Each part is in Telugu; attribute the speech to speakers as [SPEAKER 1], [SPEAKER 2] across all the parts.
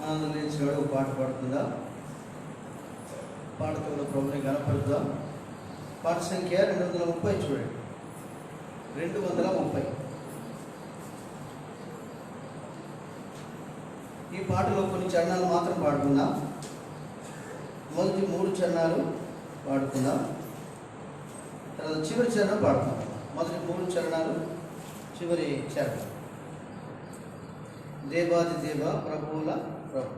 [SPEAKER 1] ఆనందం లేచినాడు ఒక పాట పాడుతుందా, పాడుతున్న ప్రభుని గణపరుద్దాం. పాట సంఖ్య 230 చూడండి, 230. ఈ పాటలో కొన్ని చరణాలు మాత్రం పాడుకుందాం. మొదటి 3 చరణాలు పాడుకుందాం, తర్వాత చివరి చరణం పాడుకుందాం. మొదటి 3 చరణాలు, చివరి చరణం. దేవాది దేవ ప్రభువుల ప్రభు.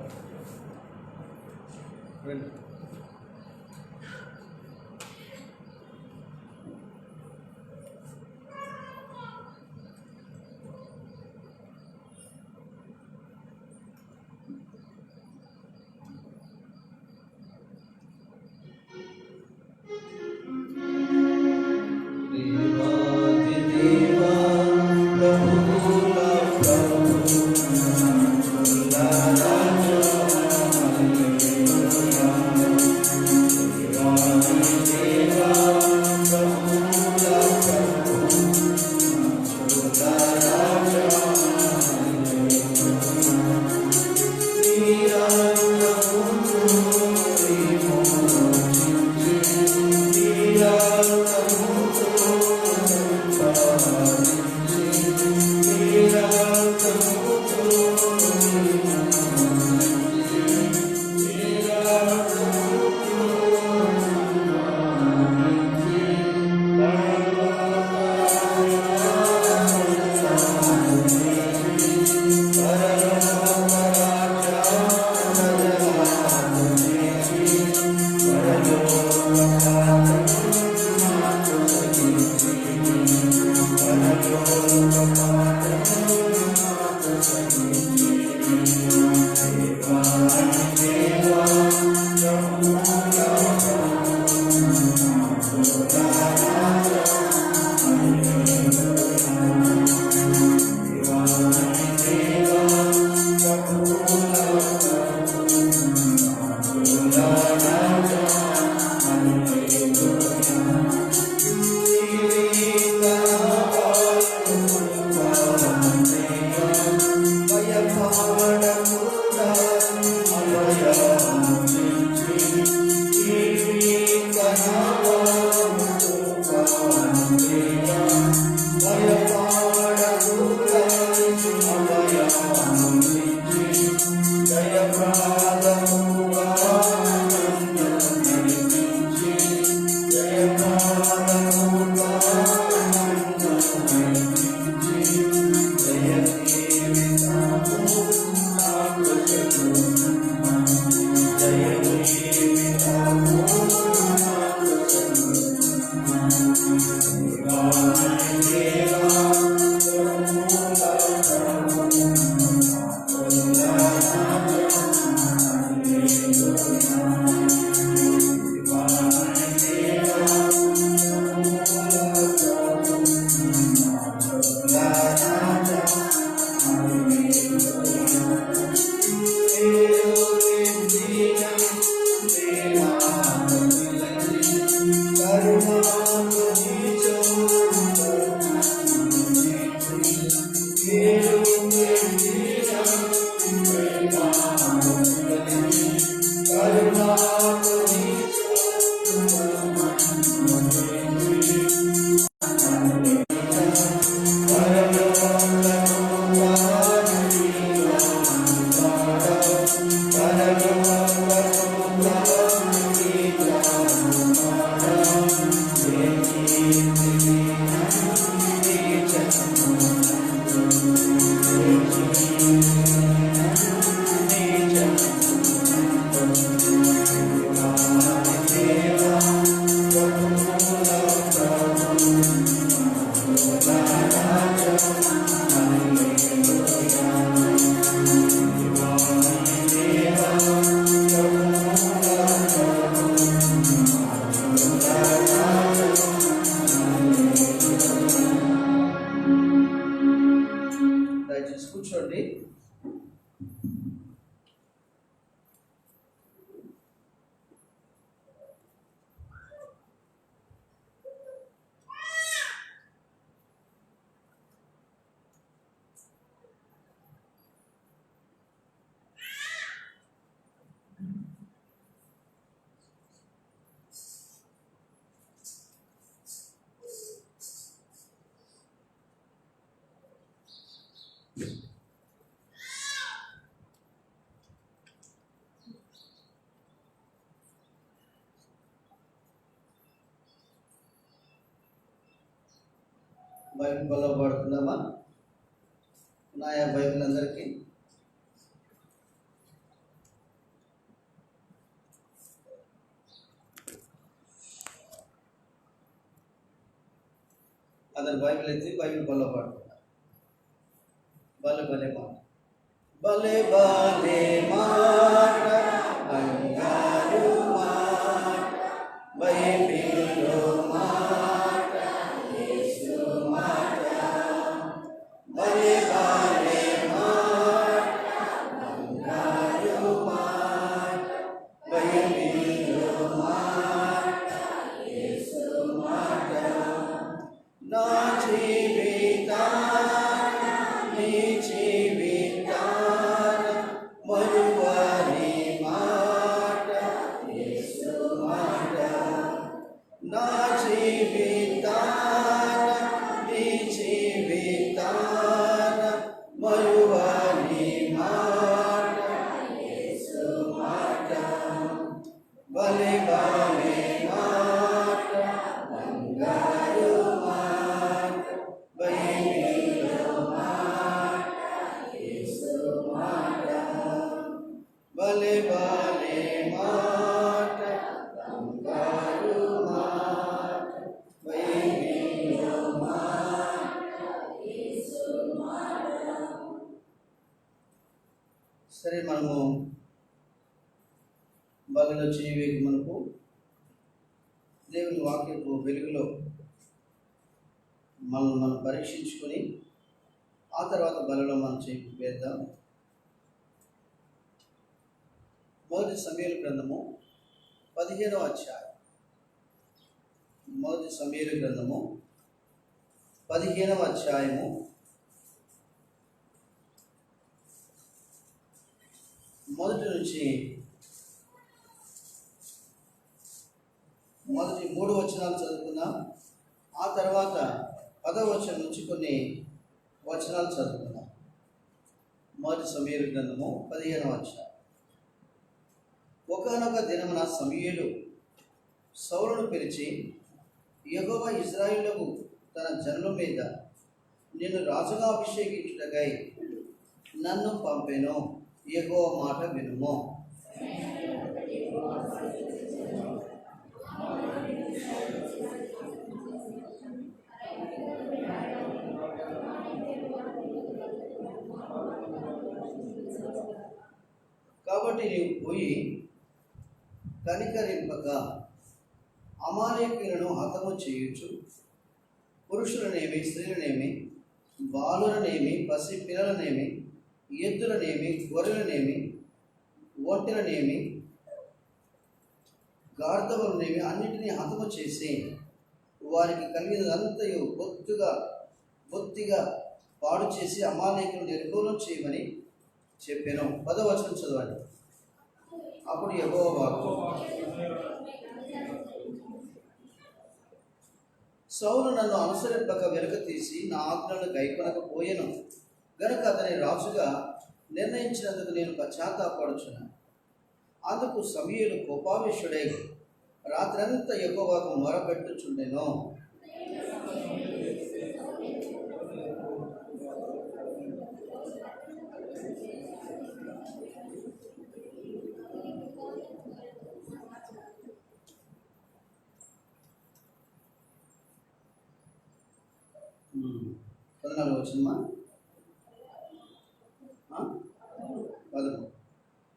[SPEAKER 1] కూర్చోండి. బైబిల్ బల్ల పాడుకుందామా? ఉన్నాయా బైబిల్ అందరికీ? అందరు బైబిల్ ఎత్తి బైబిల్ బల్ల పాడుకున్నారు. భలే భలే మాట, భలే భలే మాట, బంగారు మాట, బైబిల్లో మాట, యేసు మాట. భలే భలే మాట, బంగారు మాట, బైబిల్లో మాట, యేసు మాట. నా జీవితాన నీ జీవితాన మరువని మాట, యేసు మాట. నా జీవితాన నీ జీవితాన మరువని మాట, యేసు మాట. భలే భలే మాట, బంగారు మాట, బైబిల్లో మాట, యేసు మాట. భలే భలే మాట, బంగారు మాట, బైబిల్లో మాట, యేసు మాట. సరే, మనము బలిలో చేయవేకి మనకు దేవుని వాక్యపు వెలుగులో మనం పరీక్షించుకొని ఆ తర్వాత బలిలో మనం చేయి వేద్దాం. మొదటి సమూయేలు గ్రంథము 15వ అధ్యాయం. మొదటి సమూయేలు గ్రంథము 15వ అధ్యాయము మొదటి నుంచి మొదటి 3 వచనాలు చదువుకుందాం. ఆ తర్వాత 10వ వచనం నుంచి కొన్ని వచనాలు చదువుకుందాం. మొదటి సమూయేలు గ్రంథము 15వ అధ్యాయం. ఒకానొక దినమున సమూయేలు సౌలును పిలిచి, యెహోవా ఇశ్రాయేలుకు తన జనుల మీద నిన్ను రాజుగా అభిషేకించుటకై నన్ను పంపెను. యెహోవా మాట వినుము. కాబట్టి నీవు పోయి కనికరింపక అమాలేకీయులను హతము చేయుచు, పురుషులనేమి, స్త్రీలనేమి, బాలులనేమి, పసి పిల్లలనేమి, ఎద్దులనేమి, గొర్రెలనేమి, ఒంటెలనేమి, గార్ధవులనేమి అన్నిటినీ హతము చేసి వారికి కలిగినదంతయు బొత్తిగా పాడు చేసి అమాలేకులను నిర్మూలన చేయమని చెప్పాను. 10వ వచనం చదవండి. అప్పుడు యెహోవా వాక్కు, సౌలు నన్ను అనుసరింపక వెనుక తీసి నా ఆజ్ఞలను గైకొనకపోయెను గనుక అతని రాజుగా నిర్ణయించినందుకు నేను పశ్చాత్తాపడుచున్నాను. అందుకు సమూయేలు కోపావేశుడై రాత్రంతా యెహోవాకు మొరపెట్టుచుండెను. పద్నాలుగు వచ్చిందమ్మా.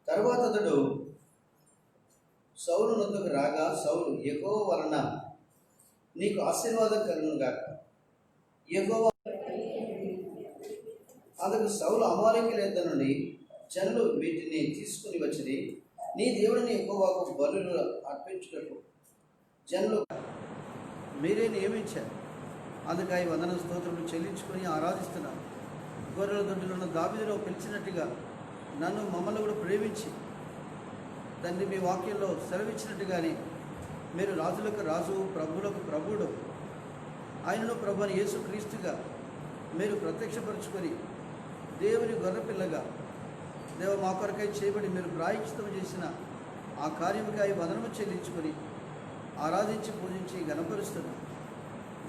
[SPEAKER 1] తరువాత అతడు సౌలు నొద్దకు రాగా, సౌలు, యెహోవా వలన నీకు ఆశీర్వాదం కలుగును గాక. యెహోవా అందుకు సౌలు, అమాలేకీయుల యొద్ద నుండి జనులు వీటిని తీసుకుని వచ్చింది నీ దేవుడిని యెహోవాకు బలులు అర్పించుటకు జనులు మీరే నియమించారు. అందుకై వందన స్తోత్రములు చెల్లించుకొని ఆరాధిస్తున్నారు. గొర్రెల దొడ్డులున్న దావీదులో పిలిచినట్టుగా నన్ను మమ్మల్ని కూడా ప్రేమించి దాన్ని మీ వాక్యంలో సెలవిచ్చినట్టుగానే మీరు రాజులకు రాజు, ప్రభువులకు ప్రభువుడు, ఆయనను ప్రభు అని యేసు క్రీస్తుగా మీరు ప్రత్యక్షపరుచుకొని దేవుని గొర్రెపిల్లగా దేవ మా కొరకై చేయబడి మీరు ప్రాయశ్చిత్తం చేసిన ఆ కార్యముకై వదనము చెల్లించుకొని ఆరాధించి పూజించి గణపరుస్తున్నాం.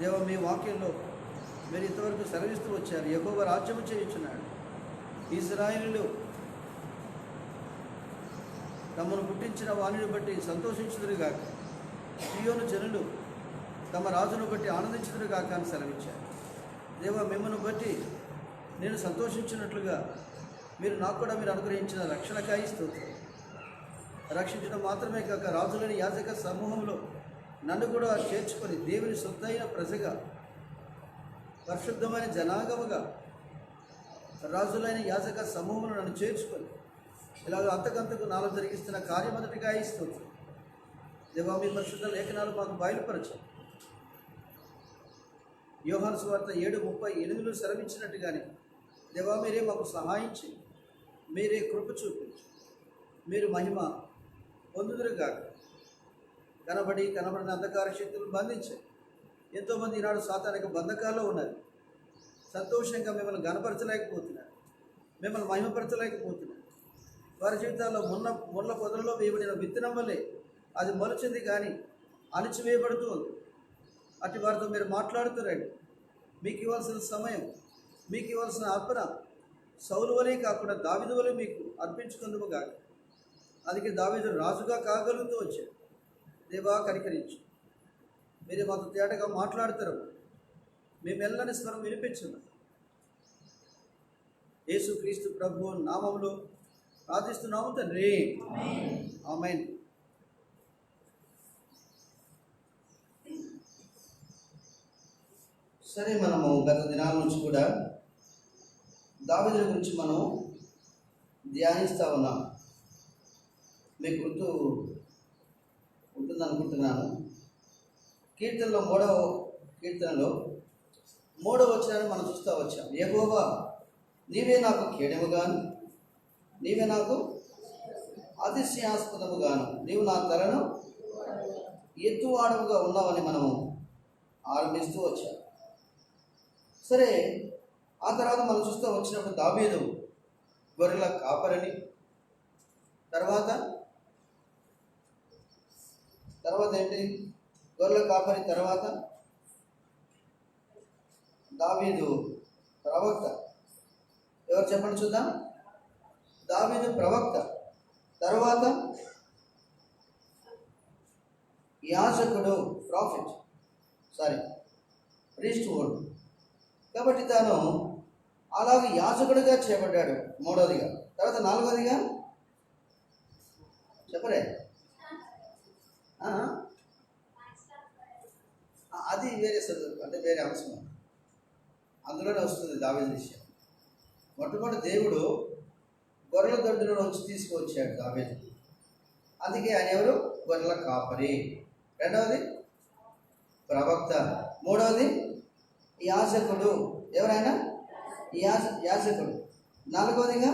[SPEAKER 1] దేవ మీ వాక్యంలో మీరు ఇంతవరకు సెలవిస్తూ వచ్చారు. యెహోవా రాజ్యము చేయుచున్నాడు. ఇశ్రాయేలులు తమను పుట్టించిన వాణిని బట్టి సంతోషించుదురుగాక, సీయోను జనులు తమ రాజును బట్టి ఆనందించుదురుగాక అని సెలవిచ్చారు. దేవా, మిమ్మల్ని బట్టి నేను సంతోషించినట్లుగా మీరు నాకు కూడా మీరు అనుగ్రహించిన రక్షణకాయ స్తోత్రం. రక్షించడం మాత్రమే కాక రాజులని యాజక సమూహంలో నన్ను కూడా చేర్చుకొని దేవుని సొత్తైన ప్రజగా, పరిశుద్ధమైన జనాంగముగా, రాజులైన యాజక సమూహంలో నన్ను చేర్చుకొని ఇలాగ అంతకంతకు నాలో జరిగిస్తున్న కార్యమొదటిగా ఇస్తుంది. దేవా, మీ పరిశుద్ధ లేఖనాలు మాకు బయలుపరచు. యోహాను సువార్త 7:38 సెలవిచ్చినట్టుగానే దేవా, మీరే మాకు సహాయించి, మీరే కృప చూపించు, మీరు మహిమ పొందుదురుగాక. కనబడిన అంధకార శక్తులను బంధించాయి. ఎంతోమంది ఈనాడు సాతానిక బంధకాల్లో ఉన్నారు. సంతోషంగా మిమ్మల్ని గణపరచలేకపోతున్నారు, మిమ్మల్ని మహిమపరచలేకపోతున్నారు. వారి జీవితాల్లో ముళ్ళ పొదలలో వేయబడిన విత్తనం వల్లే అది మొలిచింది, కానీ అణిచివేయబడుతూ ఉంది. అటు వారితో మీరు మాట్లాడుతురండి. మీకు ఇవ్వాల్సిన సమయం, మీకు ఇవ్వాల్సిన అర్పణ సౌలు వలె కాకుండా దావీదు వలె మీకు అర్పించుకుందుము కాక. అందుకే దావీదు రాజుగా కాగలుగుతూ వచ్చాడు. దేవా, కనికరించు. మీరే మాతో తేటగా మాట్లాడతారు. మీ మెల్లని స్వరం వినిపించండి. యేసుక్రీస్తు ప్రభువు నామములో ప్రార్థిస్తున్నాము తండ్రి, ఆమేన్. సరే, మనము గత దినాల నుంచి కూడా దావీదు గురించి మనం ధ్యానిస్తూ ఉన్నాం. మీకు గుర్తు ఉంటుందనుకుంటున్నాను. కీర్తనలో 3వ కీర్తనలో 3వ వచనాన్ని మనం చూస్తూ వచ్చాం. యెహోవా, నీవే నాకు కేడెముగాను, నీవే నాకు అతిశయాస్పదముగాను, నీవు నా తలను ఎత్తువాడముగా ఉన్నావని మనము ఆరంభిస్తూ వచ్చాం. సరే, ఆ తర్వాత మనం చూస్తూ వచ్చినప్పుడు దావీదు గొర్రెల కాపరిని, తర్వాత ఏంటి, గొర్రెల కాపరి తర్వాత దావీదు ప్రవక్త. ఎవరు చెప్పండి చూద్దాం. దావీదు ప్రవక్త, తర్వాత యాజకుడు, ప్రీస్ట్ వుడ్. కాబట్టి తాను అలాగే యాజకుడిగా చేయబడ్డాడు 3వదిగా. తర్వాత 4వదిగా చెప్పరే, అది వేరే చదువు, అంటే వేరే అంశం, అందులోనే వస్తుంది దావీదు విషయం. మొట్టమొదటి దేవుడు గొర్రెల దొడ్డులో నుంచి తీసుకువచ్చాడు దావీదు. అందుకే ఆయన ఎవరు? గొర్రెల కాపరి. 2వది ప్రవక్త. 3వది యాజకుడు. ఎవరైనా యాజకుడు. 4వదిగా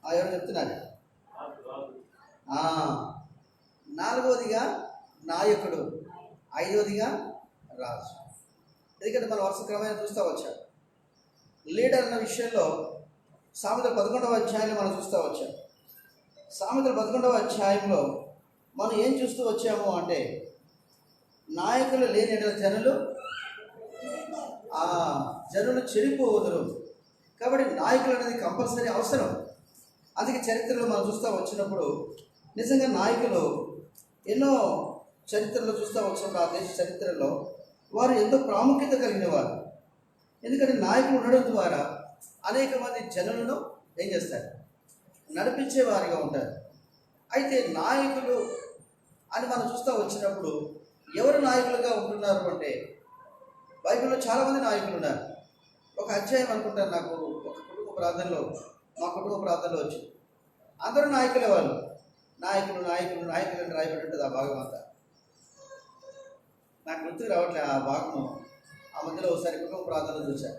[SPEAKER 1] ఎవరు చెప్తున్నారు? 4వదిగా నాయకుడు. 5వదిగా రాజు. ఎందుకంటే మనం వరుస క్రమంగా చూస్తూ వచ్చాం. లీడర్ అన్న విషయంలో సామెతల 11వ అధ్యాయంలో మనం చూస్తూ వచ్చాం. సామెతల 11వ అధ్యాయంలో మనం ఏం చూస్తూ వచ్చాము అంటే, నాయకులు లేని జనులు చెడిపోవదురు. కాబట్టి నాయకులు అనేది కంపల్సరీ అవసరం. అందుకే చరిత్రలో మనం చూస్తూ వచ్చినప్పుడు నిజంగా నాయకులు ఎన్నో చరిత్రలో చూస్తూ వచ్చినప్పుడు ఆ దేశ చరిత్రలో వారు ఎంతో ప్రాముఖ్యత కలిగిన వారు. ఎందుకంటే నాయకులు ఉండడం ద్వారా అనేక మంది జనులను ఏం చేస్తారు? నడిపించే వారిగా ఉంటారు. అయితే నాయకులు అని మనం చూస్తూ వచ్చినప్పుడు ఎవరు నాయకులుగా ఉంటున్నారు అంటే, బైబిల్లో చాలామంది నాయకులు ఉన్నారు. ఒక అధ్యాయం అనుకుంటారు నాకు మా కుటుంబ ప్రార్థనలో వచ్చింది. అందరూ నాయకులే. వాళ్ళు నాయకులు అని రాయబడి ఉంటుంది ఆ భాగం అంతా. నాకు గుర్తుకు రావట్లే ఆ భాగము. ఆ మధ్యలో ఒకసారి కుటుంబ ప్రార్థనలు చూశాను.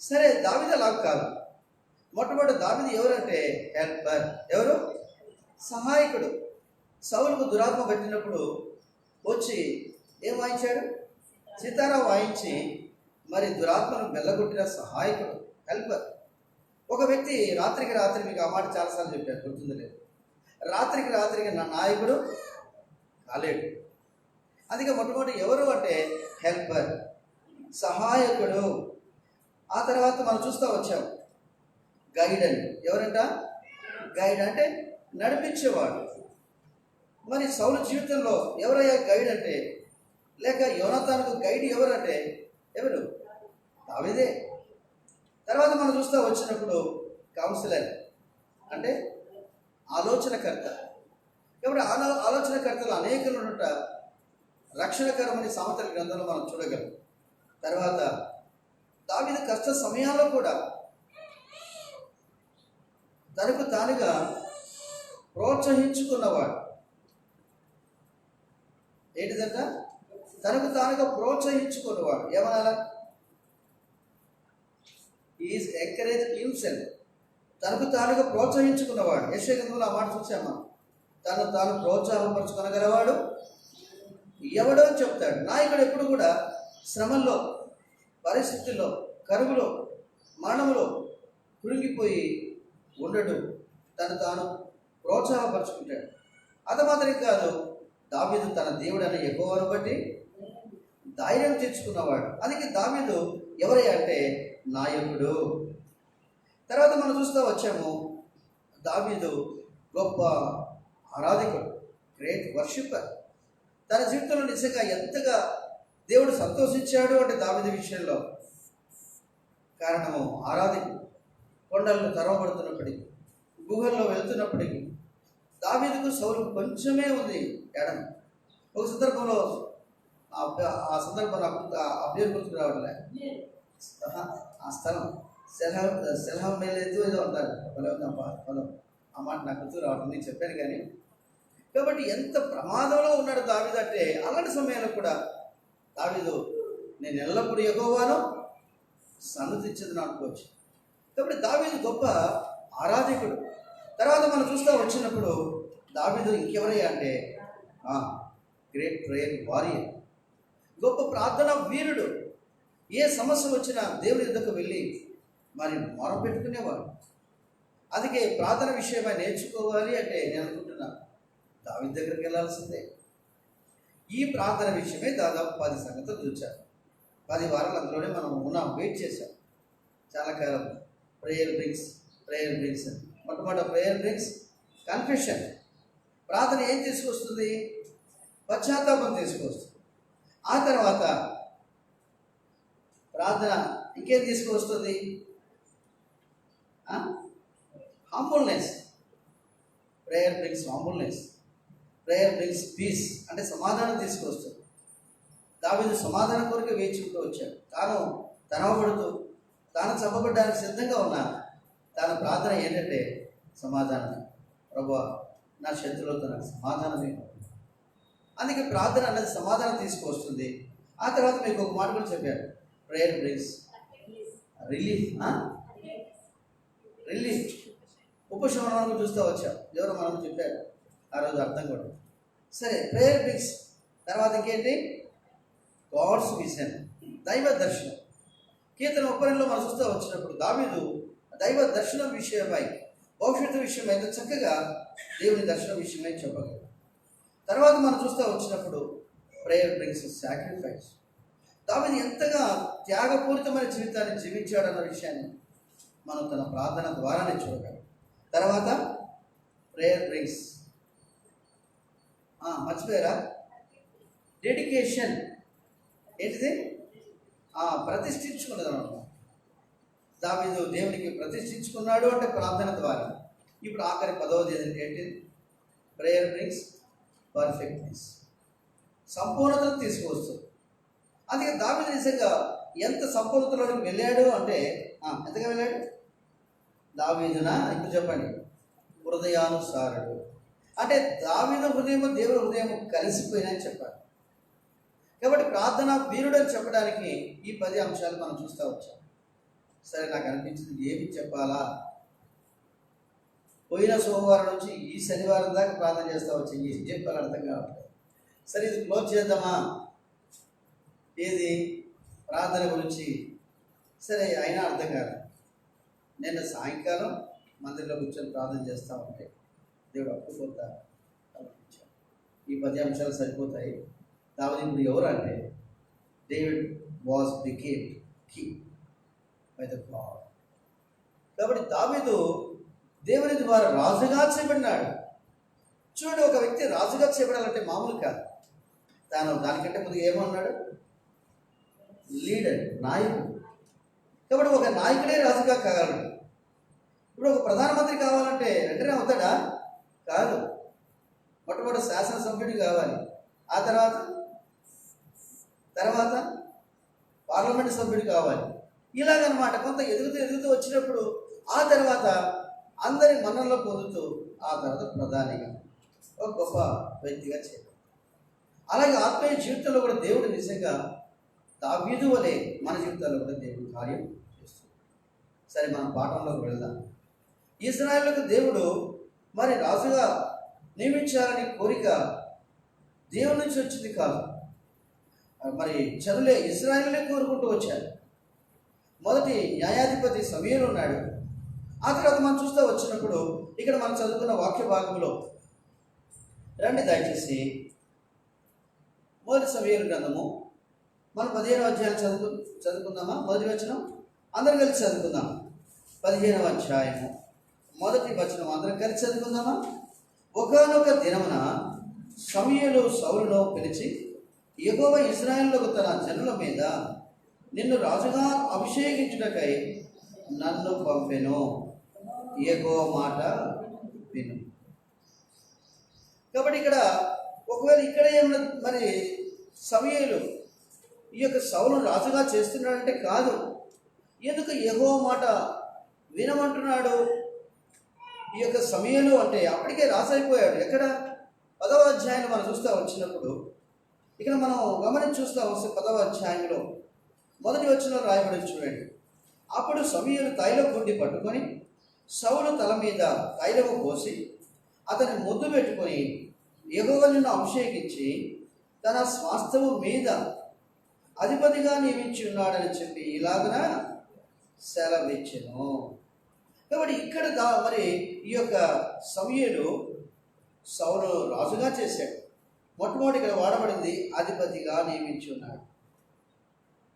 [SPEAKER 1] సరే, దావీదు అలా కాదు. మొట్టమొదటి దావీదు ఎవరంటే హెల్పర్. ఎవరు? సహాయకుడు. సౌలుకు దురాత్మ పెట్టినప్పుడు వచ్చి ఏం వాయించాడు? సితారా వాయించి మరి దురాత్మను వెళ్ళగొట్టిన సహాయకుడు, హెల్పర్. ఒక వ్యక్తి రాత్రికి రాత్రి, మీకు ఆ మాట చాలాసార్లు చెప్పారు, గుర్తుంది లేదు, రాత్రికి నా నాయకుడు కాలేడు. అందుకే మొట్టమొదటి ఎవరు అంటే హెల్పర్, సహాయకుడు. ఆ తర్వాత మనం చూస్తూ వచ్చాం గైడ్ అని. ఎవరంట? గైడ్ అంటే నడిపించేవాడు. మరి సౌలు జీవితంలో ఎవరయ్యా గైడ్ అంటే, లేక యోనాతానుకు గైడ్ ఎవరంటే ఎవరు? దావీదే. తర్వాత మనం చూస్తూ వచ్చినప్పుడు కౌన్సిలర్ అంటే ఆలోచనకర్త. కాబట్టి ఆలోచనకర్తలు అనేకలు ఉన్నట రక్షణకరమని సామెతల గ్రంథంలో మనం చూడగలం. తర్వాత దావీదు కష్ట సమయాల్లో కూడా తనకు తానుగా ప్రోత్సహించుకున్నవాడు. ఏంటిదంట? తనకు తానుగా ప్రోత్సహించుకున్నవాడు. ఏమనాలా? Is encourage himself. తనకు తానుగా ప్రోత్సహించుకున్నవాడు. యెషయా గ్రంథంలో ఆ మాట చూసామా? తను తాను ప్రోత్సాహపరచుకొనగలవాడు ఎవడో అని చెప్తాడు. నాయకుడు ఎప్పుడు కూడా శ్రమల్లో, పరిస్థితుల్లో, కరువులో, మరణంలో కృంగిపోయి ఉండడు. తను తాను ప్రోత్సాహపరుచుకుంటాడు. అది మాత్రం కాదు, దావీదు తన దేవుడైన యెహోవాను బట్టి ధైర్యం తెచ్చుకున్నవాడు. అందుకే దావీదు ఎవరై అంటే నాయకుడు. తర్వాత మనం చూస్తూ వచ్చాము దావీదు గొప్ప ఆరాధకుడు, గ్రేట్ వర్షిపర్. తన జీవితంలో నిజంగా ఎంతగా దేవుడు సంతోషించాడు అంటే దావీదు విషయంలో కారణము ఆరాధకుడు. కొండలను తరవబడుతున్నప్పటికీ, గుహల్లో వెళ్తున్నప్పటికీ దావీదుకు సౌలుకు కొంచెమే ఉంది ఎడం. ఒక సందర్భంలో ఆ సందర్భంలో అభ్యర్థి గుర్తుకు రావట్లే. ఆ స్థలం సెల్హం మేలేదు ఏదో అంటారు పొలం. ఆ మాట నాకు గుర్తుకు రావట్లేదు, నేను చెప్పాను కానీ. కాబట్టి ఎంత ప్రమాదంలో ఉన్నాడు దావీదు అంటే, అలాంటి సమయంలో కూడా దావీదు నేను ఎల్లప్పుడూ యెహోవాను సన్నతించదు అనుకోవచ్చు. కాబట్టి దావీదు గొప్ప ఆరాధకుడు. తర్వాత మనం చూస్తూ వచ్చినప్పుడు దావీదు ఇంకెవరయ్యా అంటే గ్రేట్ ప్రేయర్ వారియర్, గొప్ప ప్రార్థన వీరుడు. ఏ సమస్య వచ్చినా దేవుని యొద్దకు వెళ్ళి మరి మొరపెట్టుకునేవాడు. అందుకే ప్రార్థన విషయమై నేర్చుకోవాలి అంటే నేను అనుకుంటున్నాను దావీదు దగ్గరికి వెళ్ళాల్సిందే. ఈ ప్రార్థన విషయమే దాదాపు 10 సంగతులు చూచారు. 10 వారాలు అందులోనే మనం ఉన్నాం, వెయిట్ చేశాం చాలా కాలం. ప్రేయర్ బ్రింగ్స్ అని. మొట్టమొదటి ప్రేయర్ బ్రింగ్స్ కన్ఫెషన్. ప్రార్థన ఏం తీసుకొస్తుంది? పశ్చాత్తాపం తీసుకొస్తుంది. ఆ తర్వాత ప్రార్థన ఇంకేం తీసుకొస్తుంది? Humbleness. Prayer brings humbleness. Prayer brings peace అంటే సమాధానం తీసుకొస్తుంది. దావీదు సమాధానం కొరకు వేచుకుంటూ వచ్చాడు. తాను తనవబడుతూ తాను చంపబడ్డానికి సిద్ధంగా ఉన్నా తన ప్రార్థన ఏంటంటే సమాధానం. ప్రభువా, నా శత్రువులతో నాకు సమాధానమే. అందుకే ప్రార్థన అన్నది సమాధానం తీసుకొస్తుంది. ఆ తర్వాత మీకు ఒక మాట కూడా చెప్పారు, ప్రేయర్ బ్రింగ్స్ రిలీఫ్. ఉపశమనం చూస్తూ వచ్చాం. ఎవరో మనం చెప్పారు ఆ రోజు, అర్థం కూడా. సరే, ప్రేయర్ బ్రింగ్స్ తర్వాత ఇంకేంటి? గాడ్స్ విజన్, దైవ దర్శనం. కీర్తన 32లో మనం చూస్తూ వచ్చినప్పుడు దావీదు దైవ దర్శనం విషయమై, భవిష్యత్తు విషయమై ఎంత చక్కగా దేవుని దర్శనం విషయమై చెప్పగలరు. తర్వాత మనం చూస్తూ వచ్చినప్పుడు ప్రేయర్ బ్రింగ్స్ సాక్రిఫైస్. దావీదు ఎంతగా త్యాగపూరితమైన జీవితాన్ని జీవించాడన్న విషయాన్ని మనం తన ప్రార్థన ద్వారానే చూడగలం. తర్వాత ప్రేయర్ బ్రింగ్స్ మర్చిపోయారా? డెడికేషన్. ఏంటిది? ప్రతిష్ఠించుకున్నది అనమాట. దావీదు దేవునికి ప్రతిష్ఠించుకున్నాడు అంటే ప్రార్థన ద్వారా. ఇప్పుడు ఆఖరి 10వది ఏంటి? ప్రేయర్ బ్రింగ్స్ పర్ఫెక్ట్నెస్, సంపూర్ణతను తీసుకువస్తుంది. అందుకే దావీదు నిజంగా ఎంత సంపూర్ణతలోకి వెళ్ళాడు అంటే, ఎంతగా వెళ్ళాడు? దావీదున ఇప్పుడు చెప్పండి, హృదయానుసారుడు. అంటే దావీదు హృదయము దేవుని హృదయము కలిసిపోయినాయని చెప్పాలి. కాబట్టి ప్రార్థన వీరుడు అని చెప్పడానికి ఈ 10 అంశాలు మనం చూస్తూ వచ్చాం. సరే, నాకు అనిపించింది ఏమి చెప్పాలా? పోయిన సోమవారం నుంచి ఈ శనివారం దాకా ప్రార్థన చేస్తూ వచ్చి ఏం చెప్పాలి అర్థం కావట్లేదు. సరే, ఇది క్లోజ్ చేద్దామా? ఏది ప్రార్థన గురించి? సరే, అయినా అర్థం కాదు. నిన్న సాయంకాలం మందిరంలో కూర్చొని ప్రార్థన చేస్తూ ఉంటే దేవుడు అప్పుకొత్త ఈ 10 అంశాలు సరిపోతాయి. దావీదు ఇప్పుడు ఎవరు అంటే David was became king by the God. కాబట్టి దావీదు దేవుని ద్వారా రాజుగా చేయబడినాడు. చూడండి, ఒక వ్యక్తి రాజుగా చేయబడాలంటే మామూలు కాదు. దానికంటే ముందు ఏమన్నాడు? లీడర్, నాయకుడు. కాబట్టి ఒక నాయకుడే రాజుగా కాగలడు. ఇప్పుడు ఒక ప్రధానమంత్రి కావాలంటే వెంటనే అవుతాడా? కాదు. మొట్టమొదటి శాసనసభ్యుడు కావాలి, ఆ తర్వాత పార్లమెంట్ సభ్యుడు కావాలి. ఇలాగనమాట కొంత ఎదుగుతూ వచ్చినప్పుడు ఆ తర్వాత అందరి మన్ననలో పొందుతూ ఆ తర్వాత ప్రధానిగా ఒక గొప్ప వ్యక్తిగా చేయాలి. అలాగే ఆత్మీయ జీవితంలో కూడా దేవుడు నిజంగా దావీదు వలె మన జీవితాల్లో కూడా దేవుడు కార్యం చేస్తుంది. సరే, మనం పాఠంలోకి వెళ్దాం. ఇశ్రాయేలుకు దేవుడు మరి రాజుగా నియమించాలని కోరిక దేవుడి నుంచి వచ్చింది కాదు, మరి జనులే ఇశ్రాయేలునే కోరుకుంటూ వచ్చారు. మొదటి న్యాయాధిపతి సమూయేలు ఉన్నాడు. ఆ తర్వాత మనం చూస్తూ వచ్చినప్పుడు ఇక్కడ మనం చదువుకున్న వాక్య భాగంలో రండి దయచేసి మొదటి సమూయేలు గ్రంథము మనం 15వ అధ్యాయం చదువుకుందామా? మొదటి వచనం అందరం కలిసి చదువుకుందాం. 15వ అధ్యాయము మొదటి వచనం అందరం కలిసి చదువుకుందామా? ఒకానొక దినమున సమూయేలు సౌలును పిలిచి, యెహోవా ఇశ్రాయేలుకు తన జనుల మీద నిన్ను రాజుగా అభిషేకించుటకై నన్ను పంపెను, యెహోవా మాట విను. కాబట్టి ఇక్కడ ఒకవేళ ఇక్కడ ఏమన్నా మరి సమూయేలు ఈ యొక్క సౌలును రాజుగా చేస్తున్నాడంటే కాదు. ఎందుకు యెహోవా మాట వినమంటున్నాడు ఈ యొక్క సమూయేలు అంటే? అప్పటికే రాసైపోయాడు. ఎక్కడ? 10వ అధ్యాయం మనం చూస్తూ వచ్చినప్పుడు ఇక్కడ మనం గమనించి చూస్తూ వస్తే 10వ అధ్యాయంలో మొదటి వచనంలో రాయబడి చూడండి. అప్పుడు సమూయేలు తైలం గుండి పట్టుకొని సౌలు తల మీద తైలము పోసి అతని ముద్దు పెట్టుకొని, యెహోవా నిన్ను అభిషేకించి తన స్వాస్థ్యము మీద అధిపతిగా నియమించి ఉన్నాడని చెప్పి ఇలాగన సెలవిచ్చెను. కాబట్టి ఇక్కడ మరి ఈ యొక్క సమూయేలు సౌలు రాజుగా చేశాడు. మొట్టమొదటి ఇక్కడ వాడబడింది అధిపతిగా నియమించి ఉన్నాడు.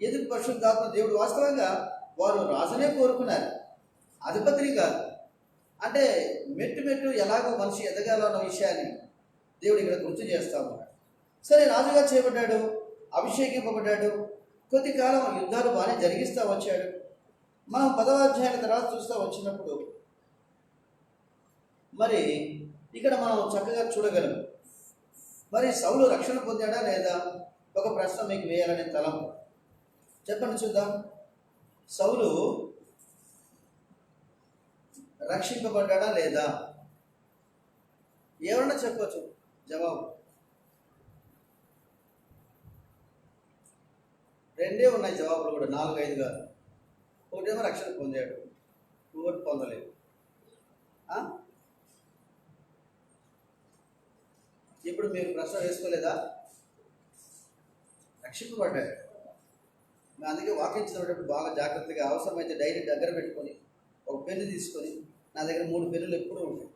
[SPEAKER 1] ఎందుకు? పరిశుద్ధాత్మ దేవుడు వాస్తవంగా వారు రాజునే కోరుకున్నారు, అధిపతిని కాదు. అంటే మెట్టు ఎలాగో మనిషి ఎదగాలన్న విషయాన్ని దేవుడు ఇక్కడ గుర్తు చేస్తా ఉన్నాడు. సరే, రాజుగా చేయబడ్డాడు, అభిషేకింపబడ్డాడు. కొద్ది కాలం యుద్ధాలు బాగానే జరిగిస్తూ వచ్చాడు. మనం 10వ అధ్యాయం తర్వాత చూస్తూ వచ్చినప్పుడు మరి ఇక్కడ మనం చక్కగా చూడగలం. మరి సౌలు రక్షణ పొందాడా లేదా? ఒక ప్రశ్న మీకు వేయాలనే తలంపు. చెప్పండి చూద్దాం. సౌలు రక్షింపబడ్డా లేదా? ఎవరన్నా చెప్పవచ్చు జవాబు. రెండే ఉన్నాయి జవాబులు కూడా, 4, 5 కాదు. ఒకటేమో రక్షణ పొందాడు, ఇంకోటి పొందలేదు. ఇప్పుడు మీరు ప్రశ్న వేసుకోలేదా? రక్షింపబడ్డాడు. అందుకే వాక్యం చదివేటప్పుడు బాగా జాగ్రత్తగా, అవసరమైతే డైరీ దగ్గర పెట్టుకొని ఒక పెన్ను తీసుకొని, నా దగ్గర 3 పెన్నులు ఎప్పుడూ ఉంటాయి.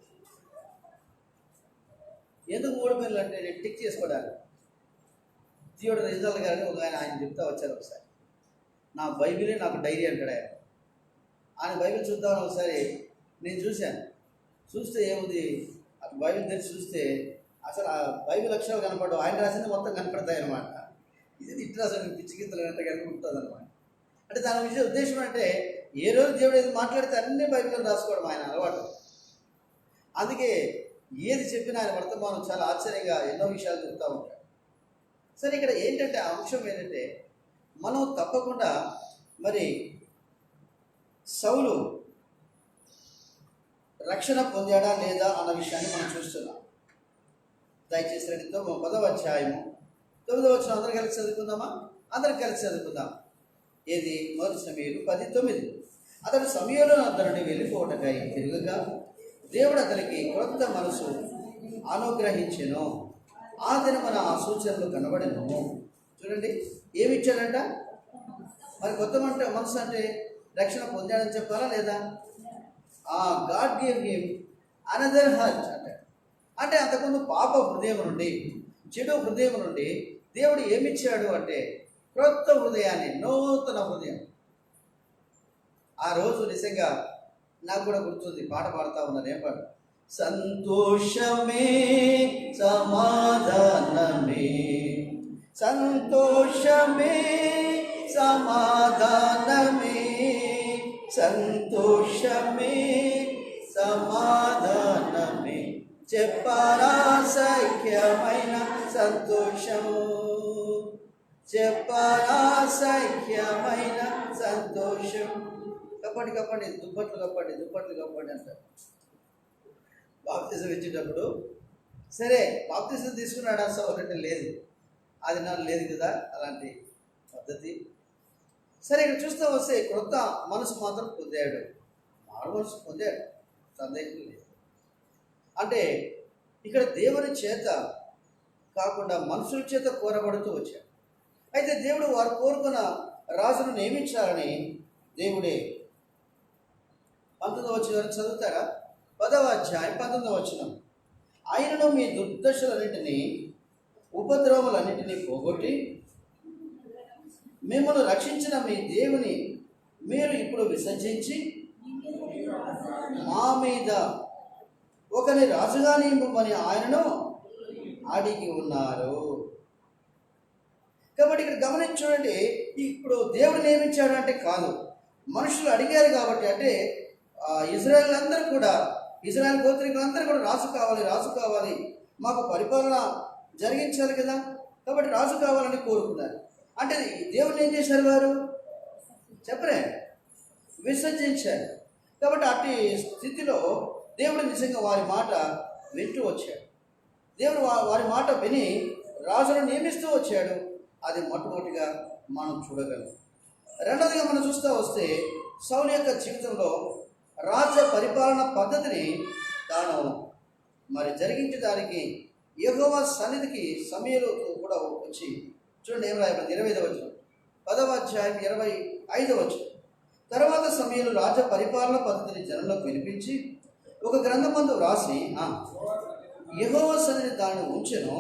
[SPEAKER 1] ఎందుకు 3 పెన్నులు అంటే నేను టిక్ చేసుకోవడానికి. థియోడర్ రిజల్ గారిని ఒక ఆయన చెప్తా వచ్చారు ఒకసారి. నా బైబిలే నాకు డైరీ అంటాడు ఆయన బైబిల్ చూద్దామని ఒకసారి నేను చూస్తే ఏముంది, బైబిల్ తెరిచి చూస్తే అసలు ఆ బైబిల్ అక్షరాలు కనపడవు, ఆయన రాసింది మొత్తం కనపడతాయి అన్నమాట. ఇది ఇట్లా అసలు పిచ్చి గీతలు అంటే కనుకుంటుంది అనమాట. అంటే దాని ఉద్దేశం అంటే ఏ రోజు దేవుడు ఏది మాట్లాడితే అన్ని బైబిల్లో రాసుకోవడం ఆయన అలవాటు. అందుకే ఏది చెప్పినా ఆయన వర్తమానం చాలా ఆశ్చర్యంగా ఎన్నో విషయాలు చెప్తూ ఉంటాడు. సరే, ఇక్కడ ఏంటంటే ఆ అంశం ఏంటంటే మనం తప్పకుండా మరి సౌలు రక్షణ పొందాడా లేదా అన్న విషయాన్ని మనం చూస్తున్నాం. దయచేసి 10వ అధ్యాయము 9వ వచనం అందరం కలిసి చదువుకుందామా? అందరం కలిసి చదువుకుందాం. ఏది? మొదటి సమూయేలు 10:9. అతడు సమూయేలు అతనిని వెళ్ళిపోవటకై తిరుగుగా దేవుడు అతనికి క్రొత్త మనసు అనుగ్రహించెను. ఆ దినమున ఆ సూచనలు కనబడెను. చూడండి, ఏమిచ్చాడంట? మరి కొత్త మనసు అంటే రక్షణ పొందాడని చెప్పాలా లేదా? God gave him another heart అంటాడు. అంటే అంతకుముందు పాప హృదయం నుండి, చెడు హృదయం నుండి దేవుడు ఏమిచ్చాడు అంటే క్రొత్త హృదయాన్ని, నూతన హృదయం. ఆ రోజు నిజంగా నాకు కూడా గుర్తుంది, పాట పాడుతూ ఉన్నాను. ఏం పాట? సంతోషమే సమాధానమే, సంతోషమే సమాధానమే, సంతోషమే సమాధానమే, చెప్పరా సఖ్యమైన సంతోషము, చెప్పరా సఖ్యమైన సంతోషం. కప్పటి కప్పండి, దుప్పట్లు కప్పండి, దుప్పట్లు కప్పండి అంటారు బాప్తిజం ఇచ్చేటప్పుడు. సరే, బాప్తిజం తీసుకున్నాడు సౌకర్యం లేదు, అది నాకు లేదు కదా అలాంటి పద్ధతి. సరే, ఇక్కడ చూస్తూ వస్తే క్రొత్త మనసు మాత్రం పొందాడు, మారు మనసు పొందాడు, సందేహం లేదు. అంటే ఇక్కడ దేవుని చేత కాకుండా మనుషుల చేత కోరబడుతూ వచ్చాడు. అయితే దేవుడు వారు కోరుకున్న రాజును నియమించాలని దేవుడే 19వ వచనం చదువుతారా? 10వ అధ్యాయం 19వ వచనం. ఆయనను మీ దుర్దశలన్నింటినీ ఉపద్రవములన్నింటినీ పోగొట్టి మిమ్మల్ని రక్షించిన మీ దేవుని మీరు ఇప్పుడు విసర్జించి మా మీద ఒకని రాజుగా నియమమని ఆయనను అడిగి ఉన్నారు. కాబట్టి ఇక్కడ గమనించి చూడండి, ఇప్పుడు దేవుడు నియమించాడు అంటే కాదు, మనుషులు అడిగారు కాబట్టి. అంటే ఇజ్రాయేల్ అందరూ కూడా, ఇజ్రాయేల్ గోత్రికులందరూ కూడా రాజు కావాలి, రాజు కావాలి, మాకు పరిపాలన జరిగించాలి కదా, కాబట్టి రాజు కావాలని కోరుకున్నారు. అంటే దేవుడిని ఏం చేశారు వారు? చెప్పరే, విసర్జించారు. కాబట్టి అట్టి స్థితిలో దేవుడు నిజంగా వారి మాట వింటూ వచ్చాడు. దేవుడు వారి మాట విని రాజును నియమిస్తూ వచ్చాడు. అది మొట్టమొదటిగా మనం చూడగలం. రెండవదిగా మనం చూస్తూ వస్తే సౌలు యొక్క జీవితంలో రాజ్య పరిపాలన పద్ధతిని తాను మరి జరిగించడానికి యెహోవా సన్నిధికి సమూయేలు కూడా వచ్చి, చూడండి ఏం రాయబడింది, 25వ వచనం, 10వ అధ్యాయం 25వ వచనం. తర్వాత సమూయేలు రాజ్య పరిపాలన పద్ధతిని జనంలోకి వినిపించి ఒక గ్రంథమందు వ్రాసి యెహోవా సన్నిధి దానిని ఉంచెను,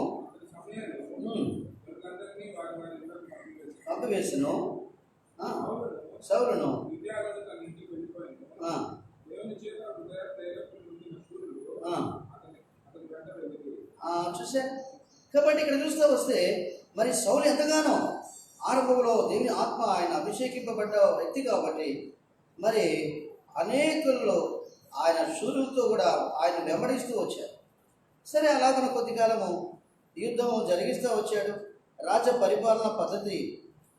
[SPEAKER 1] పంపివేసను సౌలును. చూసా. కాబట్టి ఇక్కడ చూస్తూ వస్తే మరి సౌలు ఎంతగానో ఆరంభంలో దేవుని ఆత్మ ఆయన అభిషేకింపబడ్డ వ్యక్తి కాబట్టి మరి అనేకుల్లో ఆయన శూరులతో కూడా ఆయన వెంబడిస్తూ వచ్చారు. సరే, అలాగన కొద్ది కాలము యుద్ధం జరిగిస్తూ వచ్చాడు. రాజ్య పరిపాలన పద్ధతి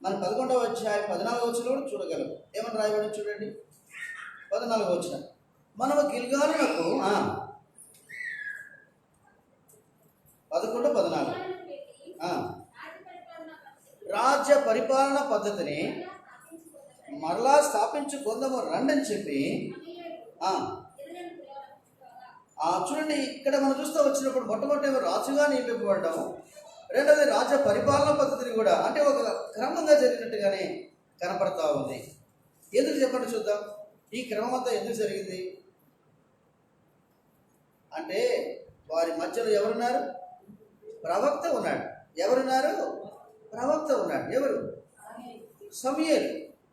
[SPEAKER 1] మన 11వ అధ్యాయం 14వ వచనంలో కూడా చూడగలం. ఏమని రాయబడి చూడండి, 14వ వచనం. మనము గిల్గాలునకు 11-14 రాజ్య పరిపాలన పద్ధతిని మరలా స్థాపించుకుందాము రండని చెప్పి చూడండి. ఇక్కడ మనం చూస్తూ వచ్చినప్పుడు మొట్టమొదటి రాజుగా నియమింపబడ్డాం. రెండవది రాజ్య పరిపాలన పద్ధతిని కూడా అంటే ఒక క్రమంగా జరిగినట్టుగానే కనపడతా ఉంది. ఎందుకు చెప్పండి చూద్దాం, ఈ క్రమం అంతా ఎందుకు జరిగింది అంటే వారి మధ్యలో ఎవరున్నారు? ప్రవక్త ఉన్నాడు. ఎవరున్నారు? ప్రవక్త ఉన్నాడు. ఎవరు? సమూయేలు.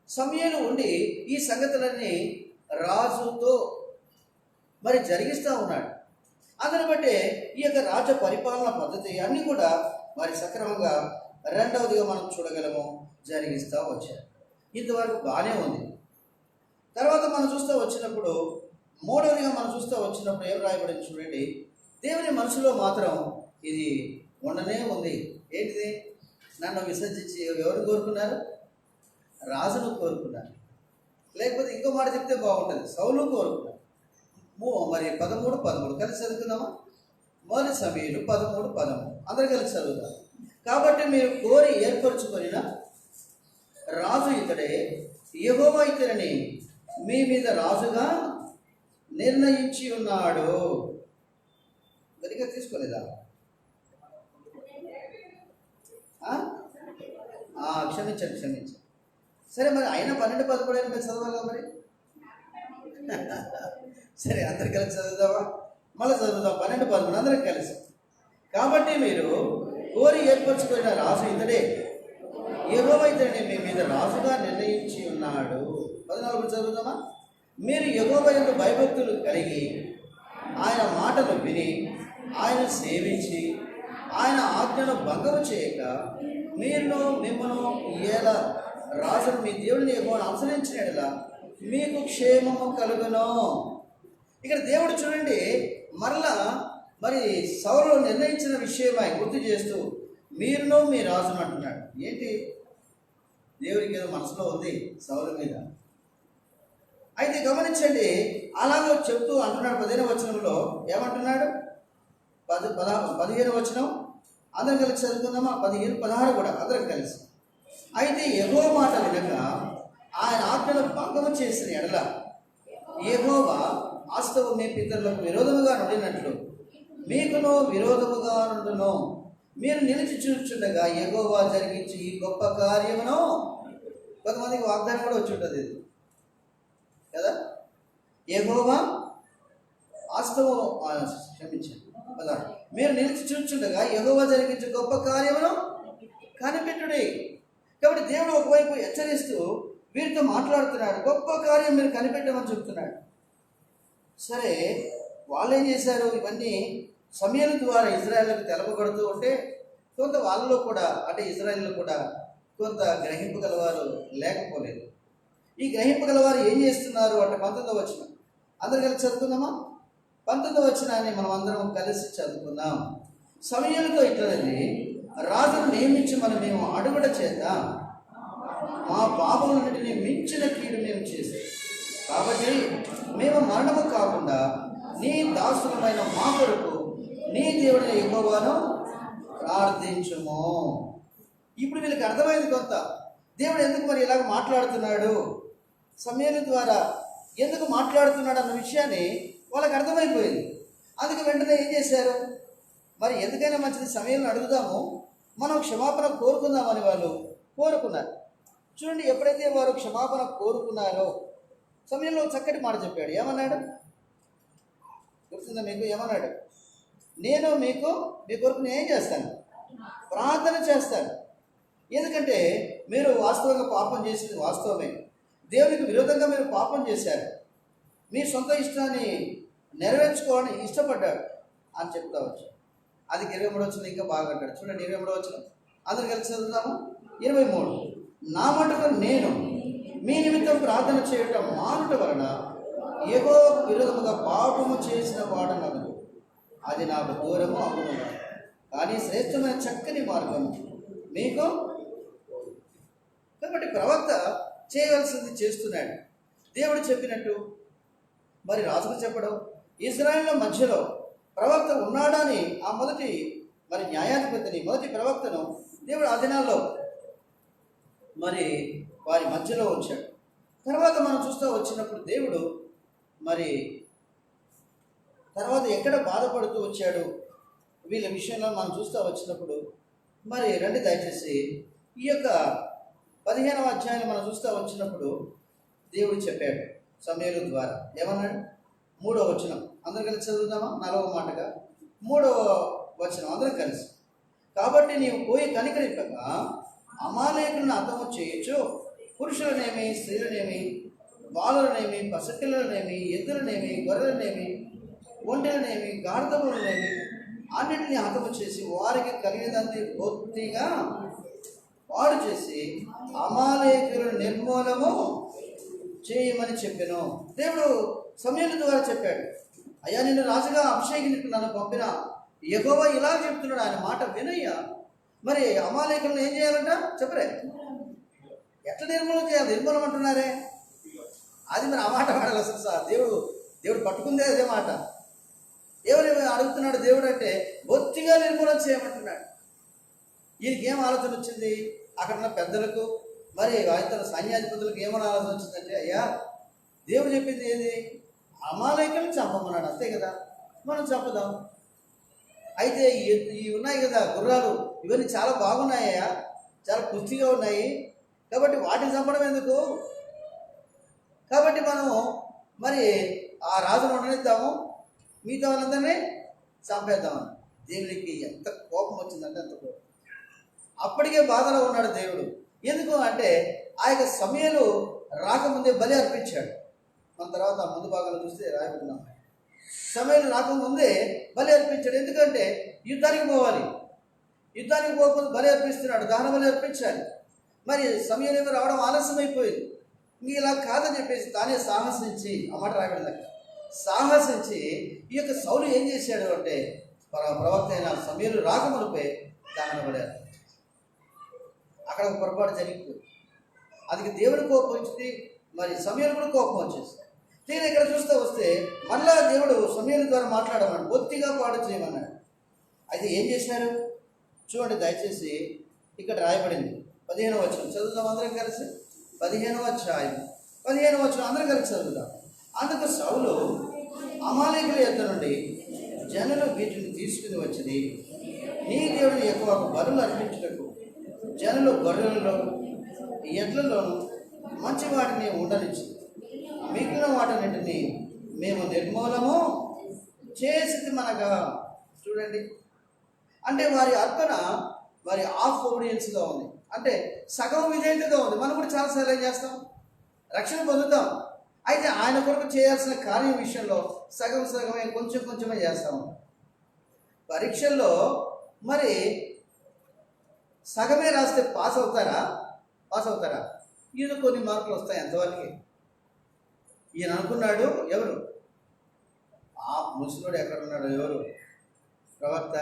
[SPEAKER 1] సమూయేలు ఉండి ఈ సంగతులన్నీ రాజుతో మరి జరిగిస్తూ ఉన్నాడు. అందుని బట్టే ఈ యొక్క రాజ్య పరిపాలన పద్ధతి అన్నీ కూడా మరి సక్రమంగా రెండవదిగా మనం చూడగలము జరిగిస్తూ వచ్చారు. ఇంతవరకు బాగానే ఉంది. తర్వాత మనం చూస్తూ వచ్చినప్పుడు మూడవదిగా మనం చూస్తూ వచ్చినప్పుడు ఏం రాయబడింది చూడండి, దేవుని మనసులో మాత్రం ఇది ఉండనే ఉంది. ఏంటిది? నన్ను విసర్జించి ఎవరు కోరుకున్నారు? రాజును కోరుకున్నారు. లేకపోతే ఇంకో మాట చెప్తే బాగుంటుంది, సౌలు కోరుకున్నారు. మరి 13-13 కలిసి చదువుకుందామా? మొదటి సమూయేలు 13-13 అందరు కలిసి చదువుతారు. కాబట్టి మీరు కోరి ఏర్పరచుకొనిన రాజు ఇతడే, యెహోవా ఇతనిని మీ మీద రాజుగా నిర్ణయించి ఉన్నాడు. గట్టిగా తీసుకోలేదా? క్షమించండి. సరే, మరి అయినా 12-13 మీరు చదవాలా మరి? సరే, అందరు కలిసి చదువుదామా? మళ్ళీ చదువుదాం 12-13 అందరికి కలిసి. కాబట్టి మీరు కోరి ఏర్పరచుకున్న రాజు ఇతడే, యెహోవా ఇతడిని మీ మీద రాజుగా నిర్ణయించి ఉన్నాడు. 14 చదువుదామా. మీరు యెహోవా యందు భయభక్తులు కలిగి ఆయన మాటలు విని ఆయన సేవించి ఆయన ఆజ్ఞను భంగము చేయక మీరును మిమ్మను ఎలా రాజును మీ దేవుడిని యెహోవాను అనుసరించినట్లా మీకు క్షేమము కలుగును. ఇక్కడ దేవుడు చూడండి మరలా మరి సౌలు నిర్ణయించిన విషయమై గుర్తు చేస్తూ మీరును మీ రాజును అంటున్నాడు. ఏంటి దేవుడికి ఏదో మనసులో ఉంది సౌలు మీద. అయితే గమనించండి, అలాగే చెప్తూ అంటున్నాడు 15వ వచనంలో. ఏమంటున్నాడు? 15వ వచనం అందరం కలిసి చదువుకుందామా? 15, 16 కూడా అందరం కలిసి. అయితే యెహోవా మాట వినక ఆయన ఆజ్ఞను భంగము చేసిన ఎడల యెహోవా వాస్తవం మీ పితరులకు విరోధముగా నుండినట్లు మీకును విరోధముగా నుండును. మీరు నిలిచి చూచుండగా యెహోవా జరిగించి ఈ గొప్ప కార్యమును. కొంతమందికి వాగ్దానం కూడా వచ్చి ఉంటుంది ఇది కదా. యెహోవా వాస్తవం క్షమించండి కదా. మీరు నిలిచి చూచుండగా యెహోవా జరిగించే గొప్ప కార్యమును కనిపెట్టుడి. కాబట్టి దేవుడు ఒకవైపు హెచ్చరిస్తూ వీరితో మాట్లాడుతున్నాడు, గొప్ప కార్యం మీరు కనిపెట్టమని చెప్తున్నాడు. సరే, వాళ్ళు ఏం చేశారు? ఇవన్నీ సమూయేలు ద్వారా ఇజ్రాయేలుకు తెలపబడుతూ ఉంటే కొంత వాళ్ళలో కూడా, అంటే ఇజ్రాయేల్లో కూడా కొంత గ్రహింపు గలవారు లేకపోలేదు. ఈ గ్రహింపు గలవారు ఏం చేస్తున్నారు అంటే 19వ వచనం అందరు కలిసి చదువుకుందామా? 19వ వచనాన్ని మనం అందరం కలిసి చదువుకుందాం. సమూయేలుతో ఇట్లది, రాజును నియమించి మేము అడుగుట చేత మా పాపములన్నిటిని మించిన కీడు మేము చేసాం. కాబట్టి మేము మరణము కాకుండా నీ దాసులమైన మా కొరకు నీ దేవుడైన యెహోవాను ప్రార్థించుము. ఇప్పుడు వీళ్ళకి అర్థమైంది కొంత, దేవుడు ఎందుకు మరి ఇలాగ మాట్లాడుతున్నాడు, సమూయేలు ద్వారా ఎందుకు మాట్లాడుతున్నాడు అన్న విషయాన్ని వాళ్ళకి అర్థమైపోయింది. అందుకే వెంటనే ఏం చేశారు? మరి ఎందుకైనా మంచిది సమూయేలును అడుగుదాము, మనం క్షమాపణ కోరుకుందామని వాళ్ళు కోరుకున్నారు. చూడండి, ఎప్పుడైతే వారు క్షమాపణ కోరుకున్నారో సమయంలో చక్కటి మాట చెప్పాడు. ఏమన్నాడు? గుర్తుందా మీకు? ఏమన్నాడు? నేను మీ కొరకు నేను ఏం చేస్తాను? ప్రార్థన చేస్తాను. ఎందుకంటే మీరు వాస్తవంగా పాపం చేసింది వాస్తవమే, దేవునికి విరోధంగా మీరు పాపం చేశారు, మీ సొంత ఇష్టాన్ని నెరవేర్చుకోవాలని ఇష్టపడ్డాడు అని చెప్తా వచ్చు. అది 23 వచ్చిన ఇంకా బాగా అంటాడు. చూడండి 23 వచ్చిన అందరు కలిసి చదువుతాము. 23 నా మటుకు నేను మీ నిమిత్తం ప్రార్థన చేయటం మానుట వలన యెహోవాకు విరోధముగా పాపము చేసిన వాడనను, అది నాకు దూరము అగును, కానీ శ్రేష్టమైన చక్కని మార్గం మీకు. కాబట్టి ప్రవక్త చేయవలసింది చేస్తున్నాడు. దేవుడు చెప్పినట్టు మరి రాజుకు చెప్పడం, ఇశ్రాయేలు మధ్యలో ప్రవక్త ఉన్నాడని ఆ మొదటి మరి న్యాయాధిపతిని, మొదటి ప్రవక్తను దేవుడు ఆ దినాల్లో మరి వారి మధ్యలో ఉంచాడు. తర్వాత మనం చూస్తూ వచ్చినప్పుడు దేవుడు మరి తర్వాత ఎక్కడ బాధపడుతూ వచ్చాడు వీళ్ళ విషయంలో మనం చూస్తూ వచ్చినప్పుడు మరి రండి దయచేసి ఈ యొక్క 15వ అధ్యాయం మనం చూస్తూ వచ్చినప్పుడు దేవుడు చెప్పాడు సమూయేలు ద్వారా. ఏమన్నాడు? 3వ వచనం అందరం కలిసి చదువుదామా? 4వ మాటగా 3వ వచనం అందరం కలిసి. కాబట్టి నీవు పోయి కనికరింపగా అమాలేకులను అంతము చేయొచ్చు, పురుషులనేమి, స్త్రీలనేమి, బాలులనేమి, పసిపిల్లలనేమి, ఎద్దులనేమి, గొర్రెలనేమి, ఒంటెలనేమి, గాడిదములనేమి అన్నింటినీ హతము చేసి వారికి కలిగినంత బొత్తిగా వాడు చేసి అమాలేకులను నిర్మూలము చేయమని చెప్పాను. దేవుడు సమూయేలు ద్వారా చెప్పాడు, అయ్యా నిన్ను రాజుగా అభిషేకించుకు నన్ను పంపిన యెహోవా ఇలా చెప్తున్నాడు, ఆయన మాట వినయ్యా. మరి అమాలేకులను ఏం చేయాలంట చెప్పరే? ఎట్లా నిర్మూలన చేయాలి? నిర్మూలం అంటున్నారే, అది మరి ఆ మాట వాడాలి అసలు. సార్ దేవుడు పట్టుకుందే అదే మాట. ఎవరు అడుగుతున్నాడు దేవుడు అంటే బొత్తిగా నిర్మూలన చేయమంటున్నాడు. ఈయనకి ఏం ఆలోచన వచ్చింది? అక్కడ ఉన్న పెద్దలకు మరి ఇతర సైన్యాధిపతులకు ఏమని ఆలోచన వచ్చిందంటే, అయ్యా దేవుడు చెప్పింది ఏది? అమాలేకులను చంపమన్నాడు, అంతే కదా, మనం చంపుదాం. అయితే ఇవి ఉన్నాయి కదా గుర్రాలు, ఇవన్నీ చాలా బాగున్నాయ్యా, చాలా పుష్టిగా ఉన్నాయి, కాబట్టి వాటిని చంపడం ఎందుకు? కాబట్టి మనం మరి ఆ రాజును ఉండనిద్దాము, మిగతా వాళ్ళందరినీ చంపేద్దామని దేవునికి ఎంత కోపం వచ్చిందంటే అంత కోపం. అప్పటికే బాధలో ఉన్నాడు దేవుడు. ఎందుకు అంటే ఆ యొక్క సమయలు రాకముందే బలి అర్పించాడు. మన తర్వాత ముందు భాగంలో చూస్తే రాయబడుతున్నాం, సమయలు రాకముందే బలి అర్పించాడు. ఎందుకంటే యుద్ధానికి పోవాలి, యుద్ధానికి పోకపోతే బలి అర్పిస్తున్నాడు, దహన బలి అర్పించాలి. మరి సమయంలో రావడం ఆలస్యమైపోయింది. ఇంక ఇలా కాదని చెప్పేసి తానే సాహసించి, అన్నమాట రాయబడింది అక్కడ, సాహసించి ఈ యొక్క సౌలు ఏం చేశాడు అంటే ప్రవక్త అయిన సమయంలో రాకమునిపై దహన బలి అర్పించాడు. అక్కడ ఒక పొరపాటు జరిగిపోయింది. అది దేవుడి కోపం వచ్చింది, మరి సమయంలో కూడా కోపం వచ్చేసింది. నేను ఇక్కడ చూస్తూ వస్తే మళ్ళా దేవుడు సమయం ద్వారా మాట్లాడమన్నాడు, బొత్తిగా పాడు చేయమన్నాడు. అయితే ఏం చేసినారు చూడండి దయచేసి, ఇక్కడ రాయబడింది 15వ వచనం చదువుతాం అందరం కలిసి. 15వ అధ్యాయం 15వ వచనం అందరం కలిసి చదువుతాం. అందుకు సౌలు అమాలేకుల యొద్ద నుండి జనులు వీటిని తీసుకుని వచ్చింది, నీ దేవుని ఎక్కువ బలులు అర్పించుటకు జనులు గొర్రెలలో ఎడ్లలోను మంచి వాటిని ఉండనిచ్చి మిగిలిన వాటిని మేము నిర్మూలము చేసింది మనగా. చూడండి, అంటే వారి అర్పణ వారి ఆఫ్ ఒబీడియన్స్గా ఉంది, అంటే సగం విధేయతగా ఉంది. మనం కూడా చాలాసార్లు ఏం చేస్తాం, రక్షణ పొందుతాం, అయితే ఆయన కొరకు చేయాల్సిన కార్యం విషయంలో సగం సగమే కొంచెం కొంచెమే చేస్తాము. పరీక్షల్లో మరి సగమే రాస్తే పాస్ అవుతారా? ఈయన కొన్ని మార్కులు వస్తాయి ఎంతవరకు. ఈయన అనుకున్నాడు, ఎవరు ఆ ముసలుడు ఎక్కడ ఉన్నాడు, ఎవరు ప్రవక్త,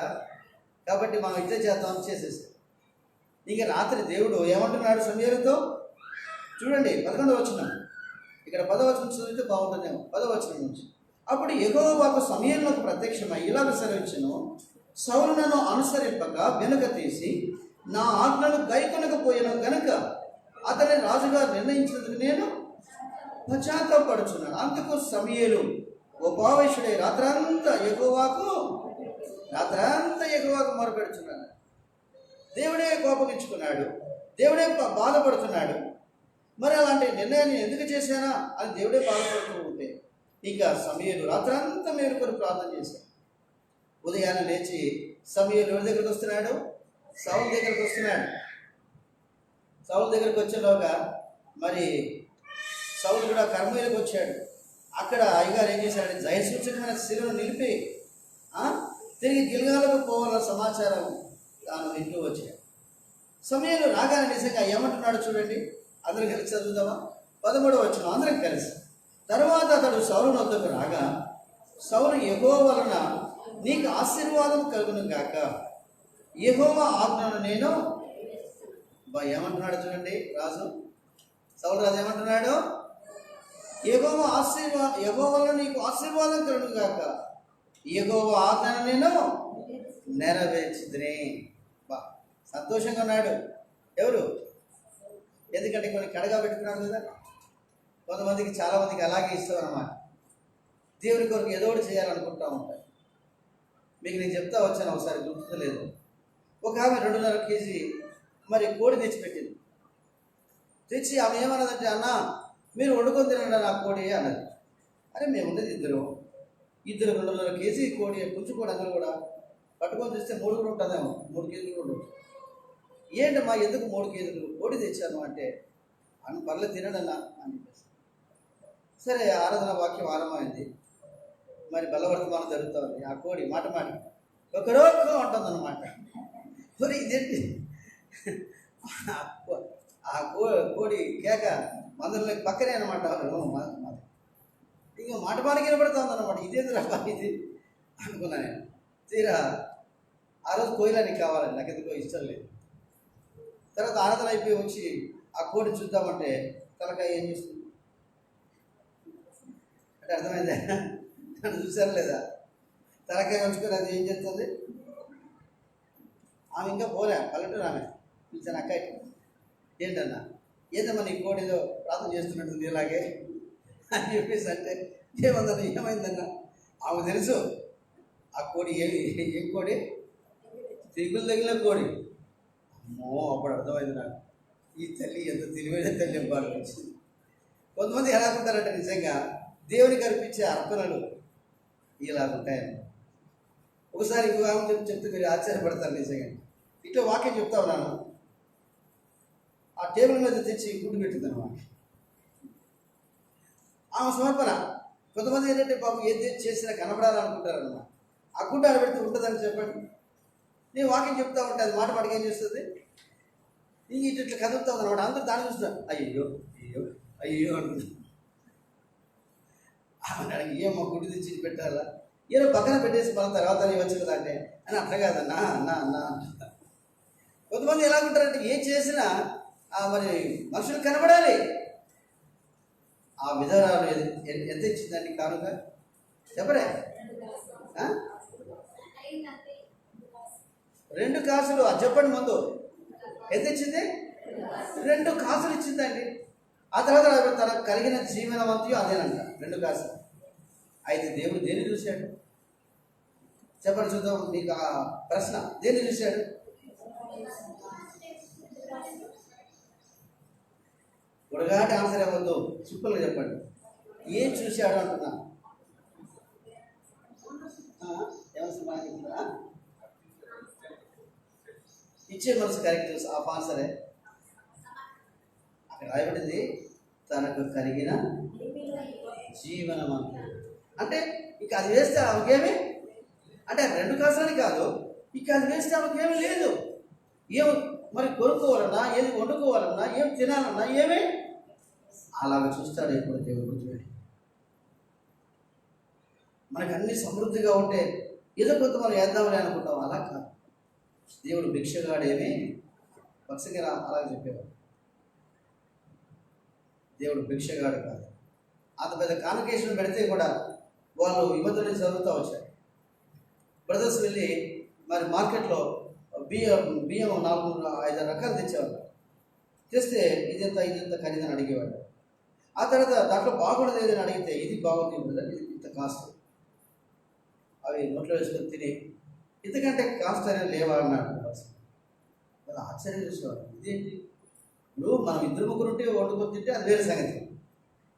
[SPEAKER 1] కాబట్టి మనం ఇదే చేద్దాం చేసేసాడు. ఇక రాత్రి దేవుడు ఏమంటున్నాడు సమూయేలుతో చూడండి, 11వ వచనం, ఇక్కడ 10వ వచనం చదివితే బాగుంటుందేమో, 10వ వచనం నుంచి. అప్పుడు యెహోవా సమూయేలుకు ప్రత్యక్షమై ఇలాగ సెలవిచ్చెను, సౌలు నన్ను అనుసరింపక వెనుక తీసి నా ఆజ్ఞను గైకొనకపోయాను గనుక అతని రాజుగా నిర్ణయించినందుకు నేను పశ్చాత్తాపడుచున్నాను. అందుకు సమూయేలు ఉపావేశుడై రాత్రంతా యెహోవాకు మొరపెడుచున్నాడు. దేవుడే కోపగించుకున్నాడు, దేవుడే బాధపడుతున్నాడు. మరి అలాంటి నిర్ణయాన్ని ఎందుకు చేశానా అని దేవుడే బాధపడుతూ ఉంటే ఇక సమూయేలు రాత్రంతా మేలుకొని ప్రార్థన చేశాడు. ఉదయాన్నే లేచి సమూయేలు ఎవరి దగ్గరికి వస్తున్నాడు, సౌలు దగ్గరికి వస్తున్నాడు. సౌలు దగ్గరికి వచ్చేలోగా మరి సౌలు కూడా కర్మేలకు వచ్చాడు. అక్కడ అయ్యగారు ఏం చేశాడు, జయసూచకమైన శిలను నిలిపి తిరిగి గిల్గాలకు పోవాలన్న సమాచారం తాను ఇంట్లో వచ్చాడు. సమూయేలు రాగానే నిజంగా ఏమంటున్నాడు చూడండి, అందరం కలిసి చదువుదామా. 13వ వచనం అందరం కలిసి. తర్వాత అతడు సౌలు వద్దకు రాగా, సౌలు యెహోవా వలన నీకు ఆశీర్వాదం కలుగును గాక, యెహోవా ఆజ్ఞను నేను ఏమంటున్నాడు చూడండి రాజు, సౌలు రాజు ఏమంటున్నాడు, యెహోవా వలన నీకు ఆశీర్వాదం కలుగును గాక, యెహోవా ఆజ్ఞను నేను నెరవేర్చితిని. బా సంతోషంగా ఉన్నాడు. ఎవరు, ఎందుకంటే కొన్ని కడగా పెట్టుకున్నాడు కదా. కొంతమందికి చాలామందికి అలాగే ఇస్తాం అన్నమాట, దేవుని కొరకు ఏదో ఒకటి చేయాలనుకుంటూ ఉంటారు. మీకు నేను చెప్తా వచ్చాను, ఒకసారి గుర్తులేదు. ఒక ఆమె 2.5 కేజీ మరి కోడి తెచ్చిపెట్టింది. తెచ్చి ఆమె ఏమన్నదంటే, అన్న మీరు వండుకొని తినండి నా కోడి అన్నది. అరే మేము ఉండేది ఇద్దరు 2.5 కేజీ కోడి పుంజుకోడి అందరూ కూడా పట్టుకొని తెస్తే 3 కూడా ఉంటుందేమో, 3 కేజీలు కూడా ఉండదు. ఏంటమ్మా ఎందుకు 3 కేజీలు కోడి తెచ్చాను అంటే, అని పర్లేదు తినడన్నా అని చెప్పేసి. సరే ఆరాధన వాక్యం ఆరంభమైంది, మరి బలవర్తమానం జరుగుతూ ఉంది. ఆ కోడి మాట ఒకరోజు ఉంటుంది అన్నమాట. మరి ఇదేంటి ఆ కోడి కేక మందుల పక్కనే అనమాట. ఇంకా మాట వినపడుతుంది అనమాట. ఇదేంటి రబ్బా ఇది అనుకున్నా నేను. తీరా ఆ రోజు కోయిలా నీకు కావాలని నాకు ఎందుకో ఇష్టం లేదు. తర్వాత ఆరాధన అయిపోయి వచ్చి ఆ కోడిని చూద్దామంటే తలకాయ ఏం చేస్తుంది అంటే అర్థమైందా, నన్ను చూసారా లేదా, తలకాయ ఉంచుకొని అది ఏం చేస్తుంది. ఆమె ఇంకా పోలే, పల్లెటూరు ఆమె పిలిచాను, అక్క ఏంటన్నా ఏదమ్మా నీ కోడి ఏదో ప్రార్థన చేస్తున్నట్టుంది ఇలాగే అని చెప్పేసి అంటే, ఏమైందన్నా ఆమె తెలుసు ఆ కోడి ఏం కోడి, తెగులు తగిలిన కోడి. అమ్మో అప్పుడు అర్థమైంది నాకు, ఈ తల్లి ఎంత తెలివైన తల్లి అనిపించింది. కొంతమంది ఎలా ఉంటారంటే నిజంగా దేవునికి అర్పించే అర్పణలు ఇలా ఉంటాయని. ఒకసారి ఇంకో ఆమె చెప్తే మీరు ఆశ్చర్యపడతారు నిజంగా. ఇట్లా వాక్యం చెప్తా ఉన్నాను, ఆ టేబుల్ మీద తెచ్చి గుడ్డు పెట్టింది అనమాట. ఆమె సమర్పణ. కొంతమంది ఏంటంటే బాబు ఏది చేసినా కనబడాలనుకుంటారు అన్నమాట. ఆ గుడ్డు ఆడ పెడితే ఉంటుందని చెప్పండి. నేను వాక్యం చెప్తా ఉంటే అది మాట పాటికి ఏం చేస్తుంది, ఇట్లా ఇట్లా కదులుతా ఉంది అనమాట. అందరూ దాన్ని చూస్తారు, అయ్యో అయ్యో అయ్యో అంటుంది. ఆమె ఏమో గుడ్డు తెచ్చి పెట్టాలా, ఏదో పక్కన పెట్టేసి మన తర్వాత వచ్చిన దాంటే అని అట్లా కాదన్నా అన్నా అన్నా అంటున్నా. కొంతమంది ఎలాగుంటారంటే ఏం చేసినా మరి మనుషులు కనబడాలి. ఆ విధవరాలు ఎంత ఇచ్చిందండి కానుక చెప్పరే? 2 కాసులు. అది చెప్పండి ముందు, ఎంత ఇచ్చింది? 2 కాసులు ఇచ్చిందండి. ఆ తర్వాత తన కలిగిన జీవనవంతయు అదేనంట, 2 కాసులు. అయితే దేవుడు దేన్ని చూశాడు చెప్పండి చూద్దాం. మీకు ఆ ప్రశ్న, దేన్ని చూశాడు? పొడగాటి ఆన్సర్ ఏమొద్దు, సింపుల్గా చెప్పండి. ఏం చూశాడు అంటున్నా? ఇచ్చే మనసు కరెక్ట్, ఆ ఆన్సరే అక్కడ రాయబడింది. తనకు కలిగిన జీవనమంత అంటే ఇక అది వేస్తే ఆమెకేమి అంటే 2 కాసులని కాదు, ఇక అది వేస్తే ఆమెకేమీ లేదు. ఏం మరి కొనుక్కోవాలన్నా, ఏది వండుకోవాలన్నా, ఏం తినాలన్నా ఏమి అలాగ చూస్తాడు ఎప్పుడు దేవుడు. మనకు అన్ని సమృద్ధిగా ఉంటే ఏదో కొంత మనం వేద్దామని అనుకుంటాం, అలా కాదు. దేవుడు భిక్షగాడేమి పక్షకి అలాగే చెప్పేవాడు. దేవుడు భిక్షగాడు కాదు. అంత పెద్ద కాన్వకేషన్ పెడితే కూడా వాళ్ళు ఇబ్బందులు చదువుతూ వచ్చారు. బ్రదర్స్ వెళ్ళి మరి మార్కెట్లో బియ్యం 4-5 రకాలు తెచ్చేవాళ్ళు. తెస్తే ఇదంతా ఖరీదని అడిగేవాడు. ఆ తర్వాత దాంట్లో బాగుండదు ఏదని అడిగితే ఇది బాగుంది బ్రదర్, ఇది ఇంత కాస్ట్. అవి నోట్లో వేసుకొని తిని ఇంతకంటే కాస్ట్ అనేది లేవా అన్నాడు. వాళ్ళు ఆశ్చర్యం చూసేవాడు, ఇదేంటి ఇప్పుడు మనం 2-3 ఉంటే వండుకొని తింటే అది వేరే సంగతి.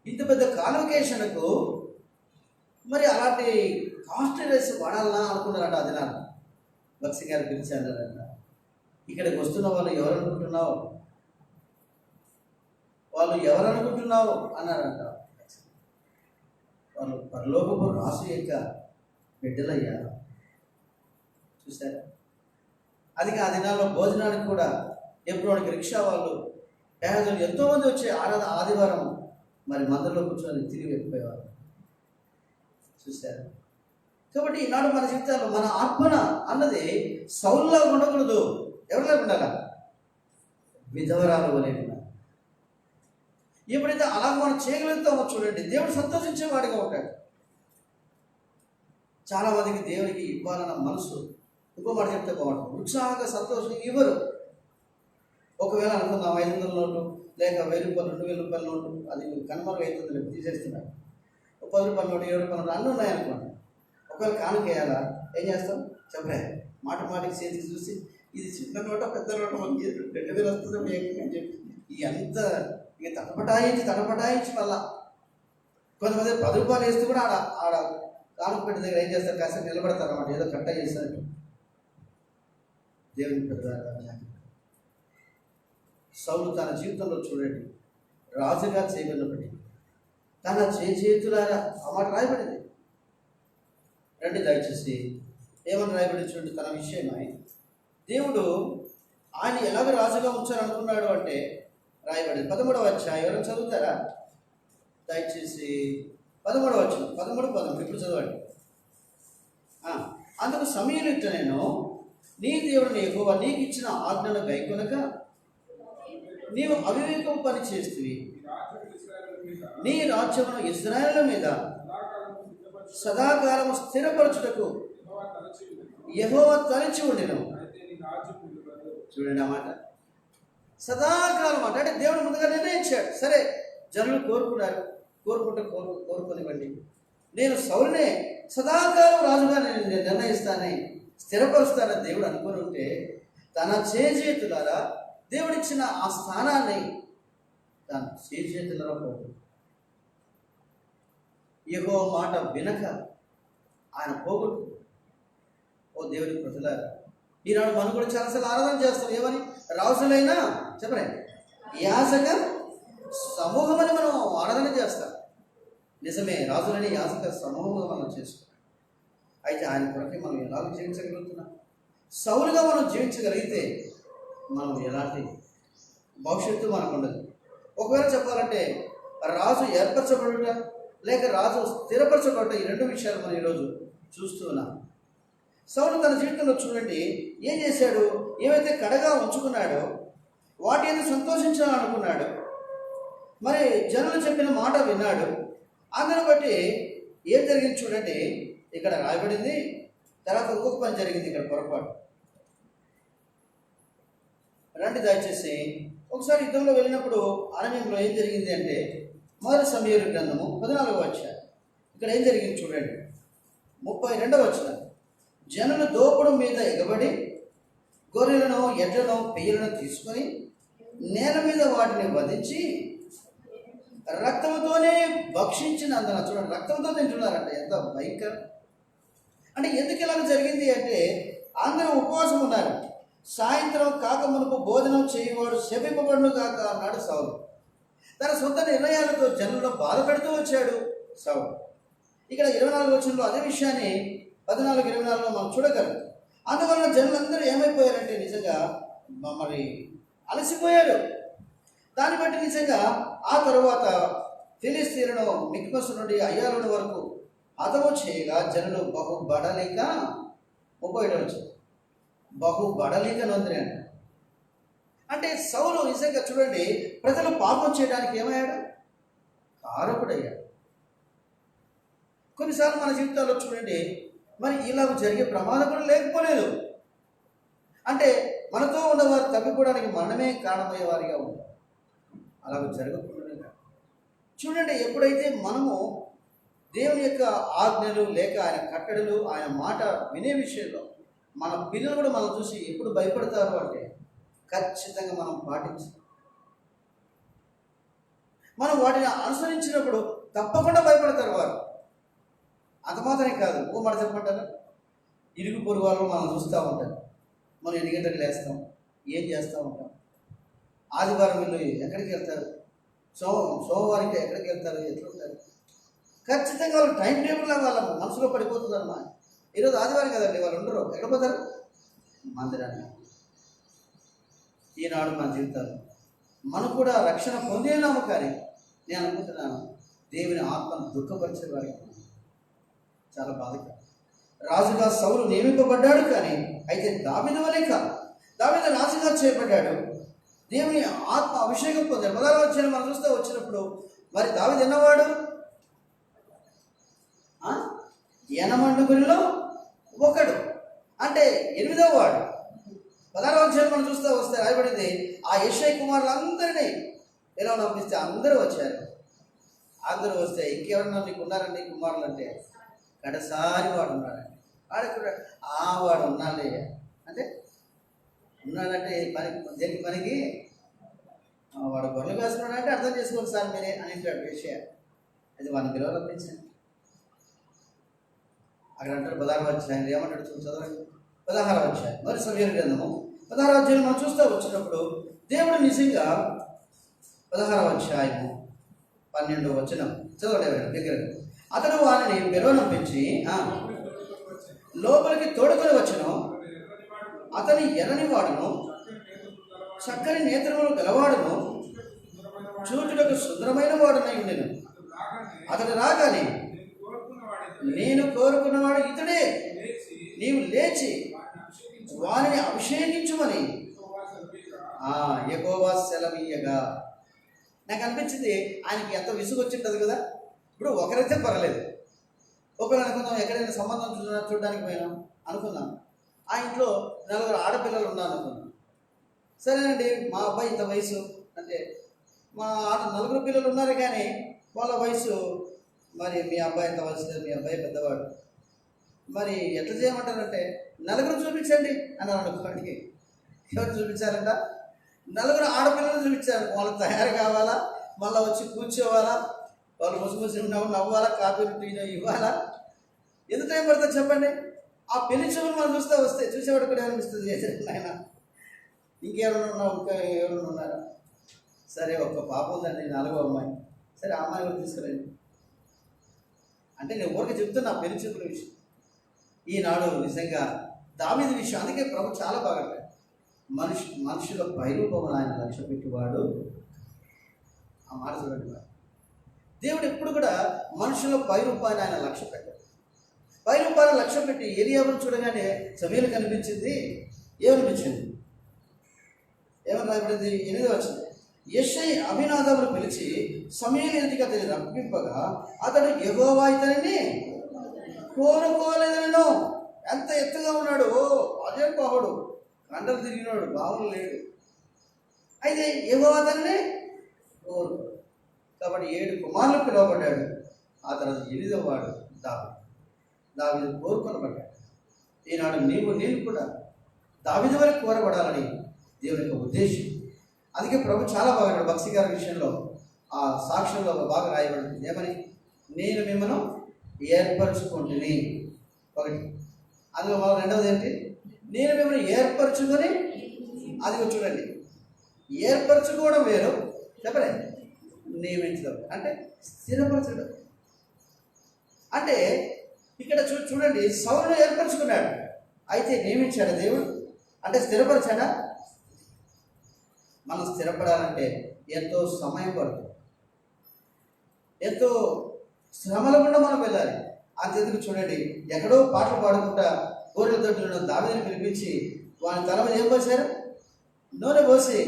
[SPEAKER 1] ఇంత పెద్ద కాన్వకేషన్కు మరి అలాంటి కాస్ట్ రైస్ వాడాలన్నా అనుకున్నారట. అది నాకు బక్సి గారు పిలిచారట. ఇక్కడికి వస్తున్న వాళ్ళు ఎవరనుకుంటున్నావు, వాళ్ళు ఎవరనుకుంటున్నావు అన్నారంట. వాళ్ళు పరలోకపు రాసు యొక్క బిడ్డలయ్యా. చూసారా? అది ఆ దినాల్లో భోజనానికి కూడా ఎప్పుడోనికి రిక్షా వాళ్ళు పేదలు ఎంతోమంది వచ్చే ఆదివారం మరి మందిరంలో కూర్చొని తిరిగి వెళ్ళిపోయేవారు. చూశారు? కాబట్టి ఈనాడు మన జీవితాల్లో మన ఆత్మన అన్నది సౌలులా ఉండకూడదు. ఎవరిలా ఉండాలా? విధవరాలు వలె ఉండాలి. ఎప్పుడైతే అలా మనం చేయగలుగుతామో చూడండి, దేవుడు సంతోషించేవాడిగా ఉంటాడు. చాలా మందికి దేవుడికి ఇవ్వాలన్న మనసు, ఇంకో మాట చెప్తే బాగుంటుంది, ఉత్సాహంగా సంతోషం ఇవ్వరు. ఒకవేళ అనుకుందాం 500 నోటు లేక 1000 రూపాయలు 2000 రూపాయల నోటు, అది కనుమరుగు అవుతుంది, తీసేస్తున్నారు. 10 రూపాయల నోటు 7 రూపాయల నోటు అన్నీ ఉన్నాయనుకోండి. ఒకవేళ కానుకేయాలా ఏం చేస్తాం చెప్పలే, మాటికి చేతికి చూసి ఇది చిన్న నోట పెద్ద నోట 2000 వస్తుంది మీకు అని చెప్పి ఎంత ఇక తటపటాయించి మళ్ళా కొంతమంది 10 రూపాయలు వేస్తూ కూడా ఆడ కానుక పెట్టి దగ్గర ఏం చేస్తారు, కాసేపు నిలబడతారు అన్నమాట, ఏదో కట్ట చేస్తారు. దేవుని పెద్ద సౌలు తన జీవితంలో చూడండి, రాజుగా చేయబడినప్పటికీ తన చేతులారా ఆ మాట రాయబడింది. రండి దయచేసి ఏమని రాయబడి చూడండి. తన విషయమై దేవుడు ఆయన ఎలాగ రాజుగా ఉంచాలనుకున్నాడు అంటే రాయబడింది 13వ అధ్యాయం. ఎవరైనా చదువుతారా దయచేసి? 13వ అధ్యాయం 13 ఇప్పుడు చదవండి. అందుకు సమయలు ఇట్ట, నేను నీ దేవుడిని యెహోవా నీకు ఇచ్చిన ఆజ్ఞను గైకొనక నీవు అవివేకం పని చేస్తూ నీ రాజ్యమును ఇశ్రాయేలు మీద సదాకాలము స్థిరపరచుటకు యెహోవా తలచి ఉండెను. చూడండి ఆ మాట, సదాకాలం అంటే దేవుడు ముందుగా నిర్ణయించాడు. సరే జనులు కోరుకునివ్వండి, నేను సౌలునే సదాకాలం రాజుగా నేను నిర్ణయిస్తానని స్థిరపరుస్తానని దేవుడు అనుకుని ఉంటే తన చేతులారా దేవుడిచ్చిన ఆ స్థానాన్ని తన చేతులలో పోదు. యెహోవా మాట వినక ఆయన పోగొట్టు. ఓ దేవుని ప్రజలారా, ఈనాడు మనం కూడా చాలాసార్లు ఆరాధన చేస్తాం. ఏమని? రాజులైనా చెప్పండి యాజక సమూహం అని మనం ఆరాధన చేస్తాం. నిజమే, రాజులని యాజక సమూహంగా మనం చేసుకుంటాం. అయితే ఆయన కొరకే మనం ఎలా జీవించగలుగుతున్నాం? సౌలుగా మనం జీవించగలిగితే మనం ఎలాంటి భవిష్యత్తు మనకు ఉండదు. ఒకవేళ చెప్పాలంటే రాజు ఏర్పరచబడుట లేక రాజు స్థిరపరచబడుట, ఈ రెండు విషయాలు మనం ఈరోజు చూస్తూ ఉన్నాం. సౌలు తన జీవితంలో చూడండి ఏం చేశాడు. ఏవైతే కడగా ఉంచుకున్నాడో వాటి ఏదో సంతోషించాలనుకున్నాడు. మరి జనులు చెప్పిన మాట విన్నాడు. అందును బట్టి ఏం జరిగింది చూడండి, ఇక్కడ రాయబడింది. తర్వాత ఇంకొక పని జరిగింది ఇక్కడ పొరపాటు. రండి దయచేసి ఒకసారి యుద్ధంలో వెళ్ళినప్పుడు అరణ్యంలో ఏం జరిగింది అంటే, మొదటి సమూయేలు గ్రంథము 14వ అధ్యాయం. ఇక్కడ ఏం జరిగింది చూడండి, 32వ వచనం. జనులు దోపుడు మీద ఎగబడి గొర్రెలను ఎడ్లను పెయ్యలను తీసుకొని నేల మీద వాటిని వధించి రక్తంతోనే భక్షించినందున, చూడండి రక్తంతో తింటున్నారంట. ఎంత భయంకరం అంటే! ఎందుకు ఇలా జరిగింది అంటే, అందరూ ఉపవాసం ఉన్నారు. సాయంత్రం కాక మునుపు భోజనం చేయవాడు శపింపబడును కాక అన్నాడు సౌలు. తన సొంత నిర్ణయాలతో జనులను బాధ పెడుతూ వచ్చాడు సౌలు. ఇక్కడ 24వ వచనంలో అదే విషయాన్ని 14-24లో మనం చూడగలం. అందువలన జనులందరూ ఏమైపోయారంటే నిజంగా మరి అలసిపోయారు. దాన్ని బట్టి నిజంగా ఆ తరువాత ఫిలిస్తీయులను మిక్మసు నుండి అయ్యాలోని వరకు హతము చేయగా జనులు బహుబడలిక 37వ వచనం బహుబడలిక నొందిన. అంటే సౌలు నిజంగా చూడండి ప్రజలు పాపం చేయడానికి ఏమయ్యాడు? కారకుడయ్యాడు. కొన్నిసార్లు మన జీవితాల్లో చూడండి మరి ఇలా జరిగే ప్రమాదం కూడా లేకపోలేదు. అంటే మనతో ఉన్నవారు తప్పిపోవడానికి మనమే కారణమయ్యేవారిగా ఉంటాం. అలా జరగకుండా చూడండి, ఎప్పుడైతే మనము దేవుని యొక్క ఆజ్ఞలు లేక ఆయన కట్టడలు ఆయన మాట వినే విషయంలో మన పిల్లలు కూడా మనం చూసి ఎప్పుడు భయపడతారు అంటే ఖచ్చితంగా మనం పాటించాలి. మనం వాటిని అనుసరించినప్పుడు తప్పకుండా భయపడతారు వారు. అంత మాత్రమే కాదు, ఓ మాట చెప్పమంటారా, ఇరుగు పొరుగు వాళ్ళు మనం చూస్తూ ఉంటారు. మనం ఎన్ని గంటలకు లేస్తాం, ఏం చేస్తూ ఉంటాం, ఆదివారం వీళ్ళు ఎక్కడికి వెళ్తారు, సోమవారికి ఎక్కడికి వెళ్తారు, ఎట్లుంటారు. ఖచ్చితంగా వాళ్ళు టైం టేబుల్ వాళ్ళ మనసులో పడిపోతుందన్నమా. ఈరోజు ఆదివారం కదండి, వాళ్ళు ఉండరు, ఎక్కడ పోతారు? మందిరాన్ని. ఈనాడు మన జీవితాలు మనం కూడా రక్షణ పొందేనాము, కానీ నేను అనుకుంటున్నాను దేవుని ఆత్మను దుఃఖపరిచే వారికి చాలా బాధగా. రాజుగా సౌలు నియమింపబడ్డాడు, కానీ అయితే దావీదు వలె కాదు. దావీదు రాజుగా చేయబడ్డాడు, దేవుని ఆత్మ అభిషేకం పొందాడు. 16వ అధ్యాయం మనం చూస్తే వచ్చినప్పుడు మరి దావీదు ఎన్నవాడు? 80 ఒకడు, అంటే 8వ వాడు. 16వ అధ్యాయం మనం చూస్తే వస్తే రాయబడింది, ఆ యెషై కుమారులందరినీ ఎలా పంపిస్తే అందరూ వచ్చారు. అందరూ వస్తే ఇంకెవరన్నా నీకు ఉన్నారండి కుమారులు అంటే కడసారి వాడు ఉన్నాడండి. వాడు ఉన్నాడే అంటే ఉన్నాడంటే పని దేనికి పనికి వాడు గొర్రెలు వేసుకున్నాడంటే అర్థం చేసుకోండి సార్ మీరే అని అంటాడు విషయం. అది 1 కిలో రప్పించండి. అక్కడ అంటారు 16వ అధ్యాయం ఏమంటాడు చదవండి. 16వ అధ్యాయం మరి సమూయేలు గ్రంథము 16వ అధ్యాయం మనం చూస్తూ వచ్చినప్పుడు దేవుడు నిజంగా 16వ అధ్యాయము 12వ వచనం చదవండి దగ్గర. అతను వారిని పిలువనంపించి లోపలికి తోడుకొని వచ్చును. అతని ఎర్రని వాడును, చక్కని నేత్రములు గలవాడును, చూచుటకు సుందరమైన వాడునై ఉండెను. అతడు రాగానే నేను కోరుకున్నవాడు ఇతడే, నీవు లేచి వారిని అభిషేకించుమని యెహోవా సెలవీయగా. నాకు అనిపించింది ఆయనకి ఎంత విసుగు వచ్చింటది కదా. ఇప్పుడు ఒకరైతే పర్వాలేదు, ఒకరు అనుకుందాం ఎక్కడైనా సంబంధం చూడడానికి పోయినాం అనుకున్నాం, ఆ ఇంట్లో 4 ఆడపిల్లలు ఉన్నారు అనుకున్నాం. సరేనండి, మా అబ్బాయి ఇంత వయసు అంటే మా 4 పిల్లలు ఉన్నారు, కానీ వాళ్ళ వయసు మరి మీ అబ్బాయి ఇంత వయసు లేదు, మీ అబ్బాయి పెద్దవాడు, మరి ఎట్లా చేయమంటారంటే 4 చూపించండి అన్నారు అనుకోండి. ఎవరు చూపించారంట? 4 ఆడపిల్లలు చూపించారు. వాళ్ళు తయారు కావాలా, మళ్ళీ వచ్చి కూర్చోవాలా, వాళ్ళు ముసి నవ్వాలా, కాఫీలు టీలో ఇవ్వాలా. ఎంత టైం పడుతుంది చెప్పండి? ఆ పెళ్లి చూపులు మనం వస్తే చూసేవాడు కూడా ఏమనిపిస్తుంది, ఆయన ఇంకెవరైనా ఉన్నావు, ఇంకా ఎవరైనా ఉన్నారా? సరే ఒక్క పాప ఉందండి, 4వ అమ్మాయి, సరే ఆ అమ్మాయి కూడా తీసుకురండి అంటే నేను ఊరికి చెప్తున్నా పెళ్లి చూపుల విషయం. ఈనాడు నిజంగా దావీదు విషయం, అందుకే ప్రభు చాలా బాగా మనుషుల పైరూపమును ఆయన లక్ష్య పెట్టేవాడు. ఆ మాట చూడండి, దేవుడు ఎప్పుడు కూడా మనుషుల పైరూపాన్ని ఆయన లక్ష్య పెట్టాడు. పైరూపాన్ని లక్ష్య పెట్టి ఎలియాబును చూడగానే సమూయేలు కనిపించింది. ఏమనిపించింది? ఏమని రాయబడింది? 8వ వచనం, యెషై అభినాదాబును పిలిచి సమూయేలు ఎదుటికి అతని రప్పింపగా అతడు యెహోవా ఇతనిని కోరుకోలేదనను. ఎంత ఎత్తుగా ఉన్నాడు, అదే బాహుడు, కండలు తిరిగినాడు, బావులు లేడు, అయితే యెహోవా అతనిని కోరుకో. కాబట్టి 7 కుమారులు పిలువబడ్డాడు. ఆ తర్వాత 8వ వాడు దావీదు కోరుకొనబడ్డాడు. ఈనాడు నేను కూడా దావీదు వరకు కోరబడాలని దేవుని యొక్క ఉద్దేశం. అందుకే ప్రభు చాలా బాగా భక్తి గారి విషయంలో ఆ సాక్ష్యంలో బాగా రాయబడింది. ఏమని? నేను మిమ్మల్ని ఏర్పరచుకుంటుని, ఒకటి. అందులో మళ్ళీ 2వది ఏంటి? నేను మిమ్మల్ని ఏర్పరచుకొని, అది చూడండి, ఏర్పరచుకోవడం వేరు, చెప్పలే నియమించడం అంటే స్థిరపరచడం. అంటే ఇక్కడ చూడండి, సౌలును ఏర్పరచుకున్నాడు, అయితే నియమించాడు దేవుడు, అంటే స్థిరపరచాడా? మనం స్థిరపడాలంటే ఎంతో సమయం పడుతుంది, ఎంతో శ్రమల గుండా మనం వెళ్ళాలి. అంతెందుకు చూడండి, ఎక్కడో పాటలు పాడుకుంటా గోరెల తోటలో దావీదుని పిలిపించి వాని తల మీద ఏం పోసారు? నూనె పోసి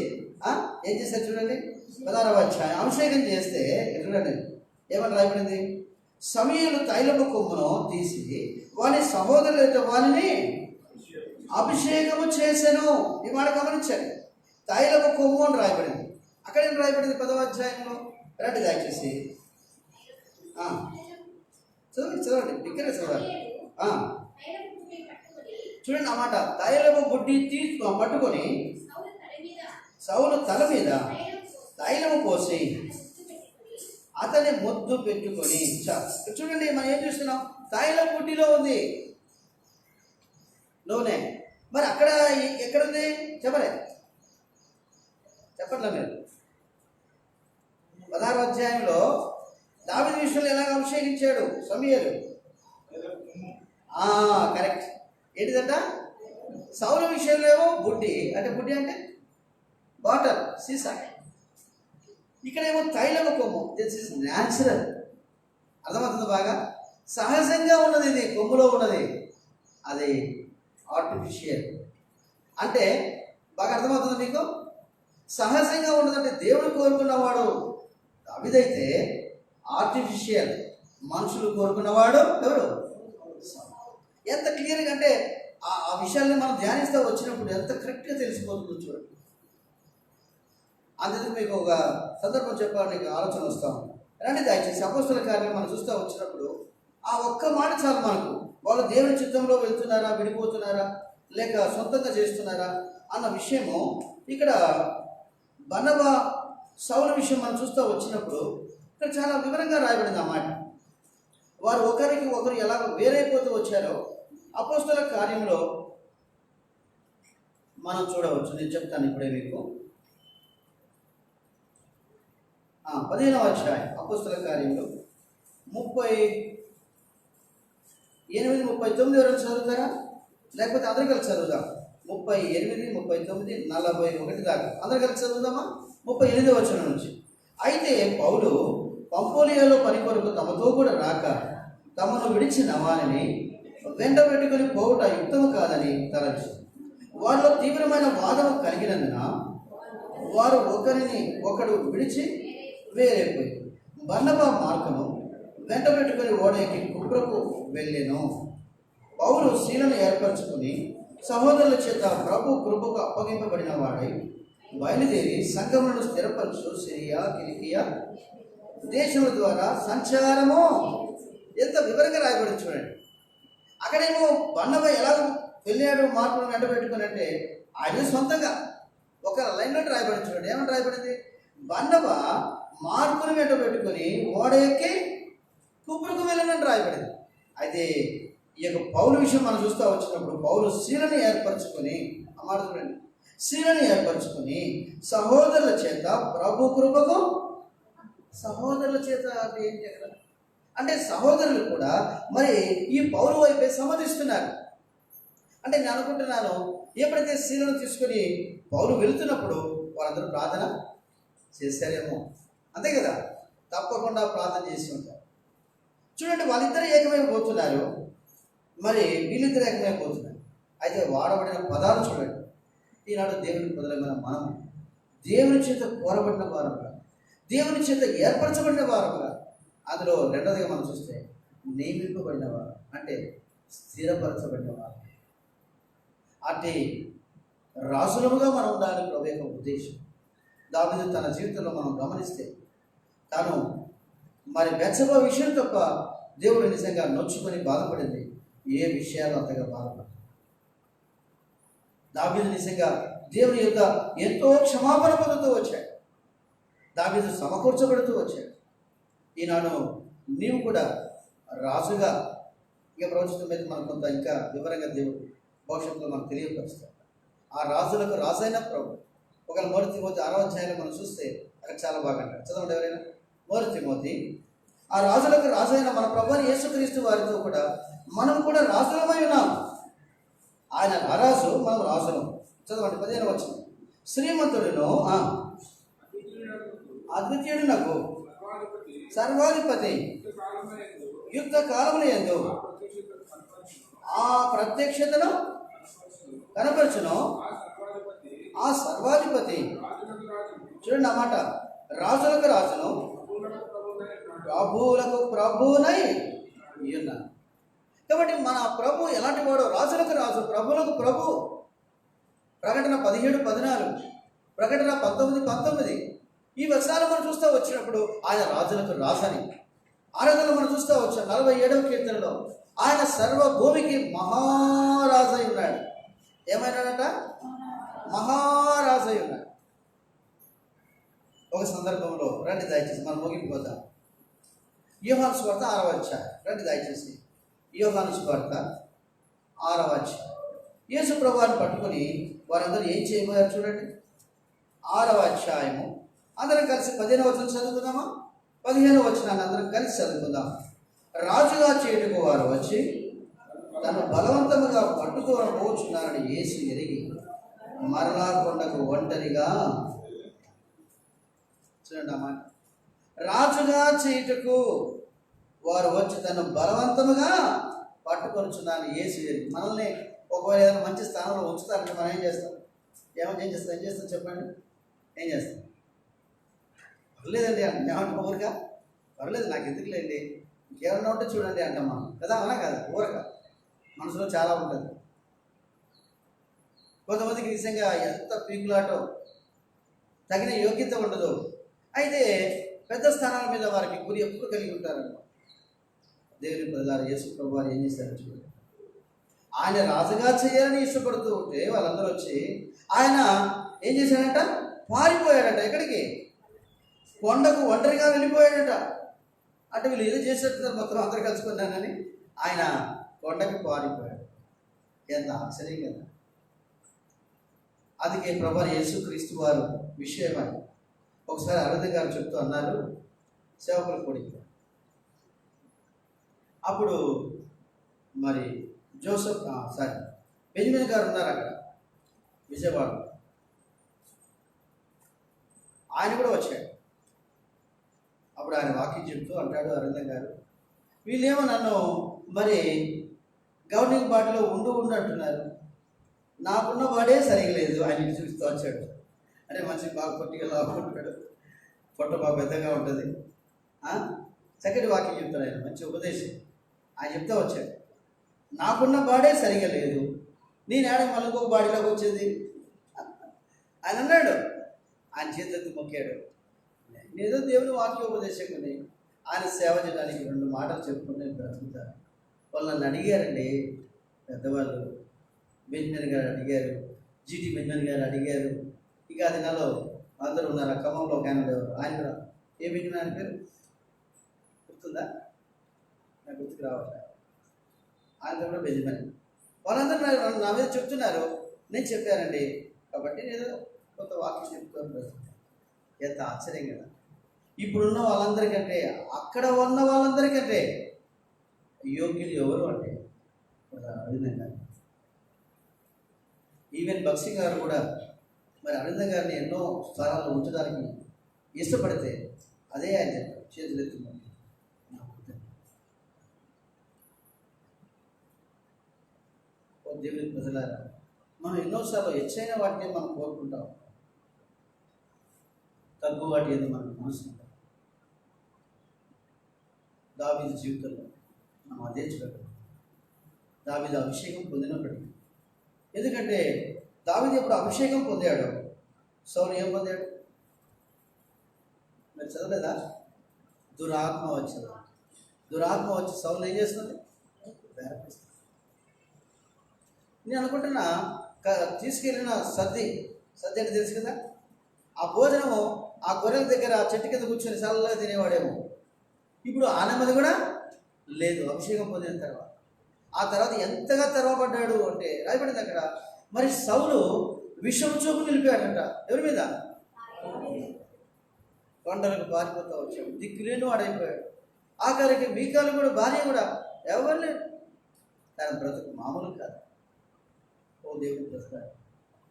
[SPEAKER 1] ఏం చేశారు చూడండి. 16వ అధ్యాయం అభిషేకం చేస్తే చూడండి ఏమని రాయబడింది? సమూయేలు తైలపు కొమ్మును తీసి వాని సహోదరులైతే వానిని అభిషేకము చేసెను. ఈ మాట గమనించండి, తైలపు కొమ్ము అని రాయబడింది. అక్కడ ఏం రాయబడింది? 10వ అధ్యాయంలో రండి దయచేసి చదవండి, ఇక్కడ చదవాలి. చూడండి ఆ మాట, తైలపు బుడ్డి పట్టుకొని సౌలు తల మీద తైలము పోసి అతని ముద్దు పెట్టుకొని. చూడండి మనం ఏం చూస్తున్నాం? తైలం బుడ్డిలో ఉంది నూనె, మరి అక్కడ ఎక్కడుంది? చెప్పలే, చెప్పట్లే మీరు. 16వ అధ్యాయంలో దావీదు విషయంలో ఎలాగ అభిషేకించాడు సమూయేలు? కరెక్ట్. ఏంటిదంట? సౌలు విషయంలో ఏమో బుడ్డి, అంటే బుడ్డి అంటే వాటర్, సీసా. ఇక్కడేమో తైలము కొమ్ము. This is natural. అర్థమవుతుంది బాగా? సహజంగా ఉన్నది, ఇది కొమ్ములో ఉన్నది, అది ఆర్టిఫిషియల్. అంటే బాగా అర్థమవుతుంది మీకు? సహజంగా ఉన్నదంటే దేవుడు కోరుకున్నవాడు దావీదైతే, ఆర్టిఫిషియల్ మనుషులు కోరుకున్నవాడు ఎవరు? ఎంత క్లియర్గా అంటే ఆ విషయాన్ని మనం ధ్యానిస్తూ వచ్చినప్పుడు ఎంత కరెక్ట్గా తెలిసిపోతుందో చూడండి. అందుకు మీకు ఒక సందర్భం చెప్పడానికి ఆలోచన వస్తాం. రండి దయచేసి అపోస్తల కార్యం మనం చూస్తూ వచ్చినప్పుడు ఆ ఒక్క మాట చాలు మనకు. వాళ్ళు దేవుని చిత్తంలో వెళ్తున్నారా, విడిపోతున్నారా, లేక సొంతంగా చేస్తున్నారా అన్న విషయము ఇక్కడ బర్నబా సౌలు విషయం మనం చూస్తూ వచ్చినప్పుడు ఇక్కడ చాలా వివరంగా రాయబడింది ఆ మాట. వారు ఒకరికి ఒకరు ఎలా వేరైపోతూ వచ్చారో అపోస్తల కార్యంలో మనం చూడవచ్చు. నేను చెప్తాను ఇప్పుడే మీకు. 15వ అధ్యాయం అపోస్తల కార్యంలో 38, 39 వరకు చదువుతారా? లేకపోతే అందరు కలిసి చదువుదాం. 38, 39, 41 దాకా అందరు కలిసి చదువుదామా? 38వ వచనం నుంచి. అయితే పౌలు పంఫూలియాలో పని కొరకు తమతో కూడా రాక తమను విడిచిన వారిని వెంట పెట్టుకుని పోవుట యుక్తము కాదని తలచి వారిలో తీవ్రమైన వాదము కలిగినందున వారు ఒకడు విడిచి వేరైపోయి బర్నబా మార్గము వెంట పెట్టుకుని ఓడకి కుప్రకు వెళ్ళెను. పౌలు శీలను ఏర్పరచుకుని సహోదరుల చేత ప్రభు కృపకు అప్పగింపబడిన వాడై బయలుదేరి సంఘములను స్థిరపరచు సిరియా, కిలికియా దేశముల ద్వారా సంచారము. ఎంత వివరంగా రాయబడి చూడండి. అక్కడేమో బర్నబా ఎలా వెళ్ళాడు మార్పును వెంట పెట్టుకుని అంటే ఆయన సొంతంగా ఒక లైన్లో రాయబడి చూడండి. ఏమంటే రాయబడింది? బర్నబా మార్పును వెంట పెట్టుకుని ఓడ ఎక్కి కుప్రుకు వెళ్ళనని రాయబడింది. అయితే ఈ యొక్క పౌలు విషయం మనం చూస్తూ వచ్చినప్పుడు పౌలు శీలను ఏర్పరచుకొని అమాట చూడండి, శీలను ఏర్పరచుకొని సహోదరుల చేత ప్రభు కృపకు, సహోదరుల చేత అంటే ఏంటి అక్కడ అంటే సహోదరులు కూడా మరి ఈ పౌలు వైపే సమ్మతిస్తున్నారు. అంటే నేను అనుకుంటున్నాను, ఎప్పుడైతే శీలను తీసుకొని పౌలు వెళుతున్నప్పుడు వారందరూ ప్రార్థన చేశారేమో, అంతే కదా, తప్పకుండా ప్రార్థన చేసి ఉంటారు. చూడండి, వాళ్ళిద్దరు ఏకమైపోతున్నారు, మరి వీళ్ళిద్దరు ఏకమైపోతున్నారు. అయితే వాడబడిన పదాలు చూడండి. ఈనాడు దేవుని ప్రజలమైన మనం దేవుని చేత కోరబడిన వారుగా, దేవుని చేత ఏర్పరచబడిన వారుగా, అందులో రెండోదిగా మనం చూస్తే నియమింపబడిన వారు అంటే స్థిరపరచబడిన వారు. అటు రాజులముగా మనం ఉండాలని ప్రభు యొక్క ఉద్దేశం. దావీదు తన జీవితంలో మనం గమనిస్తే తాను మరి బెత్షెబా విషయం తప్ప దేవుడు నిజంగా నొచ్చుకొని బాధపడింది ఏ విషయాలు అంతగా బాధపడింది. దావీదు నిజంగా దేవుని యొక్క ఎంతో క్షమాపణ పొందుతూ వచ్చాడు. దావీదు సమకూర్చబడుతూ వచ్చాడు. ఈనాడు నీవు కూడా రాజుగా, ఇక ప్రవచనం మీద మనం కొంత ఇంకా వివరంగా దేవుడు భవిష్యత్తులో మనకు తెలియపరుస్తాడు. ఆ రాజులకు రాజైన ప్రభు ఒకవేళ 1 తిమోతి 6వ అధ్యాయంలో మనం చూస్తే అక్కడ చాలా బాగా అంటారు. చదవండి ఎవరైనా. 1 తిమోతి, ఆ రాజులకు రాజైన మన ప్రభువైన యేసుక్రీస్తు వారితో కూడా మనం కూడా రాజులమై ఉన్నాం. ఆయన రారాజు, మనం రాజులం. చదవండి 15వ వచనం. శ్రీమంతుడును అద్వితీయుడునకు సర్వాధిపతి యుద్ధ కాలముల యందు ఆ ప్రత్యక్షతను కనపరచును. ఆ సర్వాధిపతి, చూడండి అన్నమాట, రాజులకు రాజును ప్రభువులకు ప్రభువునై ఉన్నాను. కాబట్టి మన ప్రభు ఎలాంటి వాడు? రాజులకు రాజు, ప్రభువులకు ప్రభు. ప్రకటన 17:14, ప్రకటన 19:19 ఈ వచనాలు మనం చూస్తూ వచ్చినప్పుడు ఆయన రాజులకు రాజని. ఆరాధనలో మనం చూస్తూ వచ్చాం 47వ కీర్తనలో ఆయన సర్వభూమికి మహారాజై ఉన్నాడు. ఏమైనాడట? మహారాజై ఉన్నాడు. ఒక సందర్భంలో రండి దయచేసి మనం ముగింపుకోద్దాం. యోహాను సువార్త 6వ అధ్యాయం రండి దయచేసి. యోహాను సువార్త 6వ అధ్యాయం. యేసు ప్రభువుని పట్టుకొని వారందరూ ఏం చేయబోయారు చూడండి. 6వ అధ్యాయము అందరం కలిసి 15వ వచనం చదువుకుందామా? 15వ వచనాన్ని అందరం కలిసి చదువుకుందాం. రాజుగా చేయుటకు వారు వచ్చి తను బలవంతముగా పట్టుకోబోచున్నారని యేసు ఎరిగి మరలా కొండకు ఒంటరిగా, చూడండి అమ్మా, రాజుగా చేయుటకు వారు వచ్చి తను బలవంతముగా పట్టుకొనుచున్నారని యేసు ఎరిగి. మనల్ని ఒకవేళ ఏదైనా మంచి స్థానంలో ఉంచుతారంటే మనం ఏం చేస్తాం? ఏం చేస్తాం చెప్పండి. ఏం చేస్తాం? పర్లేదండి అంటే ఏమంటాం? ఊరక పర్లేదు, నాకు ఎందుకులేండి, ఇంకేమన్నా ఉంటే చూడండి అంటాం మనం కదా. అలా కదా, ఊరక మనసులో చాలా ఉంటుంది. కొంతమందికి నిజంగా ఎంత పీకులాటో, తగిన యోగ్యత ఉండదు. అయితే పెద్ద స్థానాల మీద వారికి గురి ఎప్పుడు కలిగి ఉంటారన్నమాట. దేవుని ప్రజలారా, యేసు ప్రభు వారు ఏం చేశారో చూడండి. ఆయన రాజుగా చేయాలని ఇష్టపడుతూ ఉంటే వాళ్ళందరూ వచ్చి ఆయన ఏం చేశాడంట? పారిపోయాడట. ఎక్కడికి? కొండకు ఒంటరిగా వెళ్ళిపోయాడట. అంటే వీళ్ళు ఏదో చేసేట్టున్నారు, మొత్తం అందరూ కలుసుకున్నానని ఆయన కొండకు పారిపోయాడు. ఎంత ఆశ్చర్యం కదా. అందుకే ప్రభువైన యేసుక్రీస్తు వారు విషయమని ఒకసారి అరవింద్ గారు చెప్తూ అన్నారు, సేవకుల కూడిక. అప్పుడు మరి బెంజమిన్ గారు ఉన్నారు అక్కడ విజయవాడ. ఆయన కూడా వచ్చాడు. అప్పుడు ఆయన వాక్యం చెప్తూ అంటాడు అరవింద్ గారు, వీళ్ళేమో నన్ను మరి గవర్నింగ్ బాడీలో ఉండు అంటున్నారు, నాకున్న వాడే సరిగా లేదు. ఆయన చూస్తూ వచ్చాడు. అంటే మంచి బాగా పొట్టిగా లాక్కుంటాడు, పొట్ట బాగా పెద్దగా ఉంటుంది. చక్కటి వాక్యం చెప్తాడు ఆయన, మంచి ఉపదేశం ఆయన చెప్తా వచ్చాడు. నాకున్న బాడే సరిగా లేదు, నేను ఆడ మళ్ళీ ఇంకొక బాడీలోకి వచ్చేది ఆయన అన్నాడు. ఆయన చేతులెత్తి మొక్కాడు. నేనేదో దేవుని వాక్యోపదేశకుని, ఆయన సేవ చేయడానికి 2 మాటలు చెప్పుకుని నేను బ్రతుకుతాను. వాళ్ళు నన్ను అడిగారండి, పెద్దవాళ్ళు బెంజమిన్ గారు అడిగారు, జీటీ బెంజమిన్ గారు అడిగారు. ఇక అది నాలో అందరూ ఉన్నారు. ఖమ్మంలో ఒక ఆయన ఉండేవారు, ఆయన కూడా ఏ బెంజమిన్ ఆయన పేరు గుర్తుందా? నాకు గుర్తుకు రావట్లేదు. ఆయనతో కూడా బెంజమిన్. వాళ్ళందరూ నా మీద చెప్తున్నారు, నేను చెప్పానండి కాబట్టి నేను కొంత వాక్యం చెప్తాను. ఎంత ఆశ్చర్యం కదా! ఇప్పుడున్న వాళ్ళందరికంటే, అక్కడ ఉన్న వాళ్ళందరికంటే యోగ్యులు ఎవరు అంటే అరవిందం గారు. ఈవెన్ బక్సీ గారు కూడా మరి అరవిందం గారిని ఎన్నో స్థానాల్లో ఉంచడానికి ఇష్టపడితే అదే ఆయన చెప్పారు, చేతులెత్తున్నారు. దేవుని ప్రజలారా, మనం ఎన్నోసార్లు హెచ్చైన వాటిని మనం కోరుకుంటాం, తక్కువ వాటి ఏదో మనకు మనసు. దావీదు జీవితంలో మనం అదే చూడగలం. దావీదు అభిషేకం పొందినప్పటికీ, ఎందుకంటే దావీదు ఎప్పుడు అభిషేకం పొందాడు, సౌలు ఏం పొందాడు? మీరు చదవలేదా? దురాత్మ వచ్చింది. దురాత్మ వచ్చి సౌలు ఏం చేస్తుంది? బేరపిస్తుంది. నేను అనుకుంటున్నా తీసుకెళ్ళిన సద్ది అంటే తెలుసు కదా, ఆ భోజనము ఆ గొర్రెల దగ్గర చెట్టు కింద కూర్చొని చల్లగా తినేవాడేమో. ఇప్పుడు ఆ నెమ్మది కూడా లేదు అభిషేకం పొందిన తర్వాత. ఆ తర్వాత ఎంతగా తెరవబడ్డాడు అంటే రాయబడింది అక్కడ. మరి సౌలు విషం చూపు నిలిపాడంట. ఎవరి మీద? కొండలకు పారిపోతా వచ్చాడు, దిక్కులేని వాడైపోయాడు. ఆఖరికి మీకాలు కూడా, భార్య కూడా ఎవరు లేరు. తన బ్రతుకు మామూలు కాదు. ఓ దేవుడు ప్రశ్న,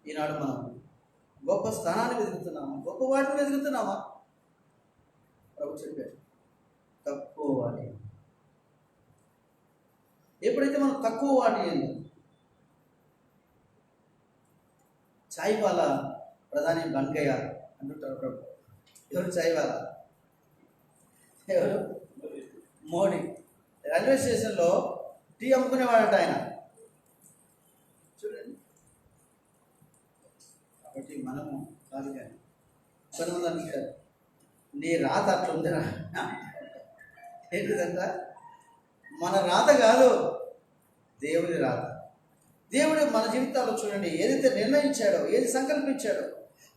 [SPEAKER 1] ఈనాడు మనం గొప్ప స్థానాన్ని వెతుకుతున్నామా, గొప్ప వాటిని వెతుకుతున్నామా? ప్రభు చెప్పాడు, తక్కువ వాటి. ఎప్పుడైతే మనం తక్కువ వాటి చాయ్వాలా ప్రధాని బంకయ్య అంటుంటారు ప్రభు. ఎవరు చాయ్వాలా? ఎవరు? మోడీ. రైల్వే స్టేషన్లో టీ అమ్ముకునేవాడట ఆయన. చూడండి. కాబట్టి మనము కాదు కానీ కొంతమంది అంటారు, నీ రాత అట్లా ఉందిరా. ఏంటిదంట? మన రాత కాదు, దేవుడి రాత. దేవుడు మన జీవితాల్లో చూడండి, ఏదైతే నిర్ణయించాడో, ఏది సంకల్పించాడో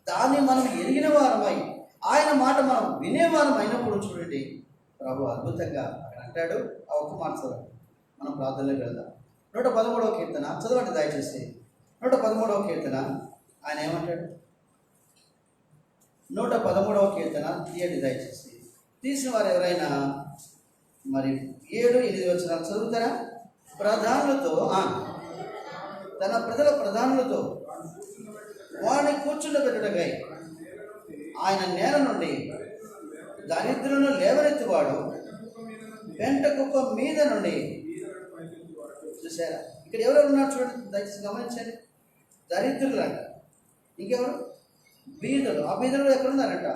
[SPEAKER 1] దాన్ని మనం ఎరిగిన వారమై, ఆయన మాట మనం వినేవారం అయినప్పుడు చూడండి, ప్రభు అద్భుతంగా అక్కడ అంటాడు. ఆ ఒక్క మాట చదవండి, మనం ప్రార్థనలోకి వెళ్దాం. 113వ కీర్తన చదవండి దయచేసి. 113వ కీర్తన ఆయన ఏమంటాడు? 113వ కీర్తన తీయండి దయచేసి. తీసిన వారు ఎవరైనా మరి 7, 8 వచనాలు చదువుతారా? ప్రధానులతో, తన ప్రజల ప్రధానులతో వాడిని కూర్చుండబెట్టుటకై ఆయన నేల నుండి దరిద్రులను లేవనెత్తువాడు, పెంట కుప్ప మీద నుండి. చూసారా? ఇక్కడ ఎవరెవరు ఉన్నారు చూడండి దయచేసి గమనించండి. దరిద్రులు అంట. ఇంకెవరు? బీదలు. ఆ బీదలు ఎక్కడున్నారంట?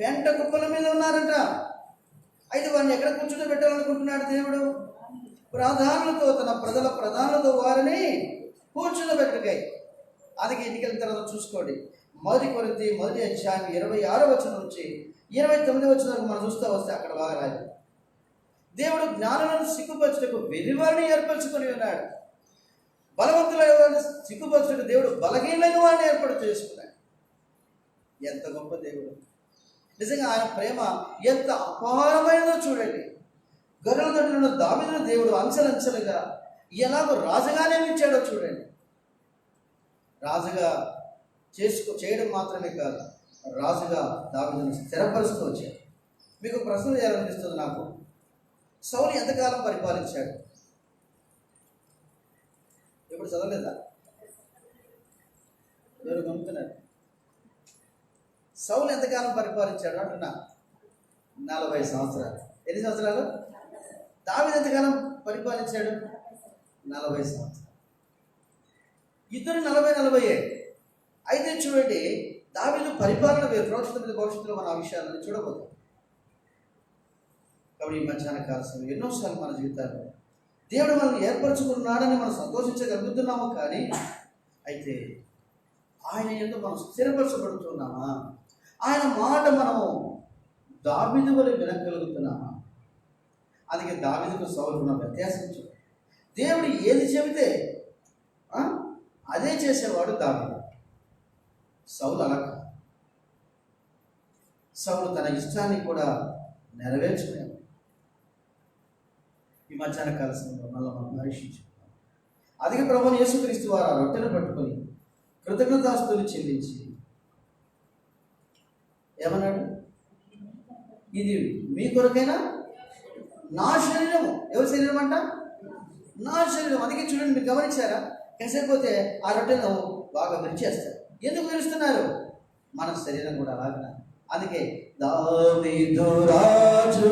[SPEAKER 1] పెంట కుప్పల మీద ఉన్నారంట. అయితే వారిని ఎక్కడ కూర్చుని పెట్టాలనుకుంటున్నాడు దేవుడు? ప్రధానులతో, తన ప్రజల ప్రధానులతో వారిని కూర్చుండబెట్టుకై. అది ఇంటికి వెళ్ళిన తర్వాత చూసుకోండి. 1 కొరింథీ 1వ అధ్యాయం 26వ వచనం నుంచి 29వ వచనం వరకు మనం చూస్తూ వస్తే అక్కడ బాగా రాదు. దేవుడు జ్ఞానులను సిగ్గుపరచుటకు వెర్రివారిని ఏర్పరచుకొని ఉన్నాడు. బలవంతులైన వారిని సిగ్గుపరచుటకు దేవుడు బలహీనమైన వారిని ఏర్పాటు చేసుకున్నాడు. ఎంత గొప్ప దేవుడు! నిజంగా ఆయన ప్రేమ ఎంత అపారమైనదో చూడండి. గొర్రెల దొడ్డిలో దావీదును దేవుడు అంచెలంచెలుగా ఎలాగో రాజుగా నియమించాడో చూడండి. రాజుగా చేయడం మాత్రమే కాదు, రాజుగా దావీదును స్థిరపరుస్తూ వచ్చాడు. మీకు ప్రశ్న చేయాలనిపిస్తుంది నాకు. సౌలు ఎంతకాలం పరిపాలించాడు? ఎప్పుడు చదవలేదా? ఎవరు గమనిస్తున్నారు? సౌలు ఎంతకాలం పరిపాలించాడు అంటున్నా? 40 సంవత్సరాలు. ఎన్ని సంవత్సరాలు? దావీదు ఎంతకాలం పరిపాలించాడు? 40 సంవత్సరాలు. ఇద్దరు 40 అయితే చూడండి, దావీదు పరిపాలన వేరు. భవిష్యత్తులో మన ఆ విషయాలను చూడబోతాం. కాబట్టి ఈ మధ్యాహ్న కాల సమయం ఎన్నోసార్లు మన జీవితాల్లో దేవుడు మనల్ని ఏర్పరచుకున్నాడని మనం సంతోషించగలుగుతున్నాము. కానీ అయితే ఆయన యందు మనం స్థిరపరచబడుతున్నామా? ఆయన మాట మనము దావీదు వలె వినగలుగుతున్నామా? అందుకే దావీదుకు సౌలుకు ఉన్న వ్యత్యాసం చూడండి. దేవుడు ఏది చెబితే అదే చేసేవాడు దావీదు. సౌలు అలా కాదు. సౌలు తన ఇష్టాన్ని కూడా నెరవేర్చుకునేవాడు. ఈ మధ్యాహ్న కాల సమయంలో మళ్ళీ మనం పరీక్షించుకున్నాం. అధిక ప్రభువుని యేసుక్రీస్తు వారు ఆ రొట్టెను పట్టుకొని కృతజ్ఞతాస్తుతులు చెల్లించి ఏమన్నాడు? ఇది మీ కొరకైనా నా శరీరము. ఎవరి శరీరం అంట? నా శరీరం. అందుకే చూడండి, మీరు గమనించారా? కాసేపోతే ఆ రొట్టెను బాగా విరిచేస్తారు. ఎందుకు విరుస్తున్నారు? మన శరీరం కూడా అలాగే. అందుకే దావీదు రాజు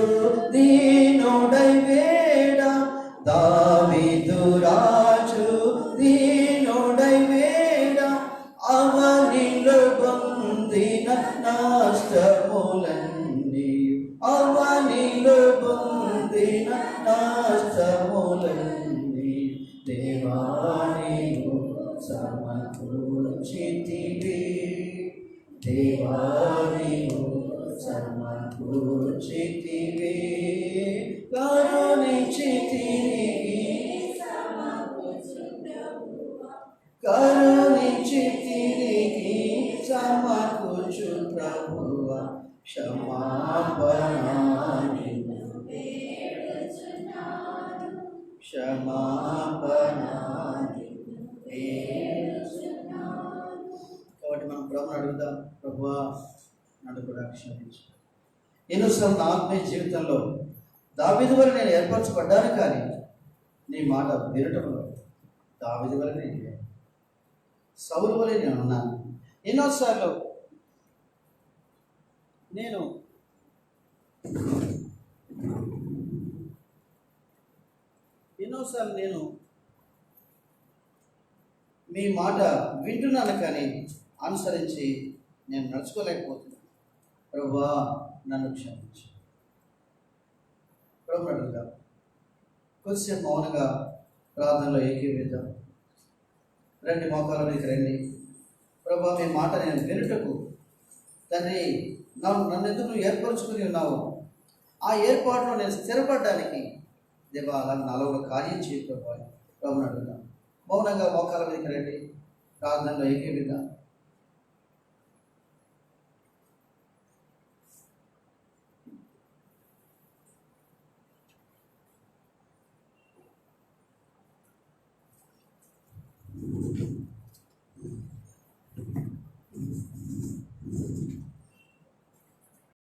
[SPEAKER 1] దీనుడై వేడ, దావీదు రాజు దీనుడై వేడ, అవనిలో పొందిన నష్టములన్నీ, అవనిలో పొందిన నష్టములన్నీ దేవానికు సమకూర్చితివి, దేవానికు సమకూర్చితివి, కరుణించితివి, కరుణించి తిరిగి సమకూర్చు ప్రభువా, క్షమాపణ క్షమాపణ. కాబట్టి మనం ప్రభుని అడుగుదాం, ప్రభువా నన్ను కూడా క్షమించు. ఎన్నోసార్లు నా ఆత్మీయ జీవితంలో దావీదు వల్ల నేను ఏర్పరచబడ్డాను, కానీ నీ మాట వినటంలో దావీదు వల్ల నేను సౌలు వలె నేను ఉన్నాను. ఎన్నోసార్లు నేను మీ మాట వింటున్నాను, కానీ అనుసరించి నేను నడుచుకోలేకపోతున్నాను. ప్రభువా నన్ను క్షమించు. ప్రభు అడుగుదాం. కొద్దిసేపు మౌనంగా ప్రార్థనలో ఏకీవేద్దాం. రండి, మోకాల మీదకి రండి. ప్రభువా మీ మాట నేను వినుటకు తండ్రి నన్ను ఎందుకు నువ్వు ఏర్పరచుకుని ఉన్నావు? ఆ ఏర్పాటులో నేను స్థిరపడడానికి దేవా అలా నాలో ఒక కార్యం చేయ ప్రభుని అడుగుతాం. మౌనంగా మోకాల మీదకి రండి, ప్రార్థనలో ఏకీవేద్దాం.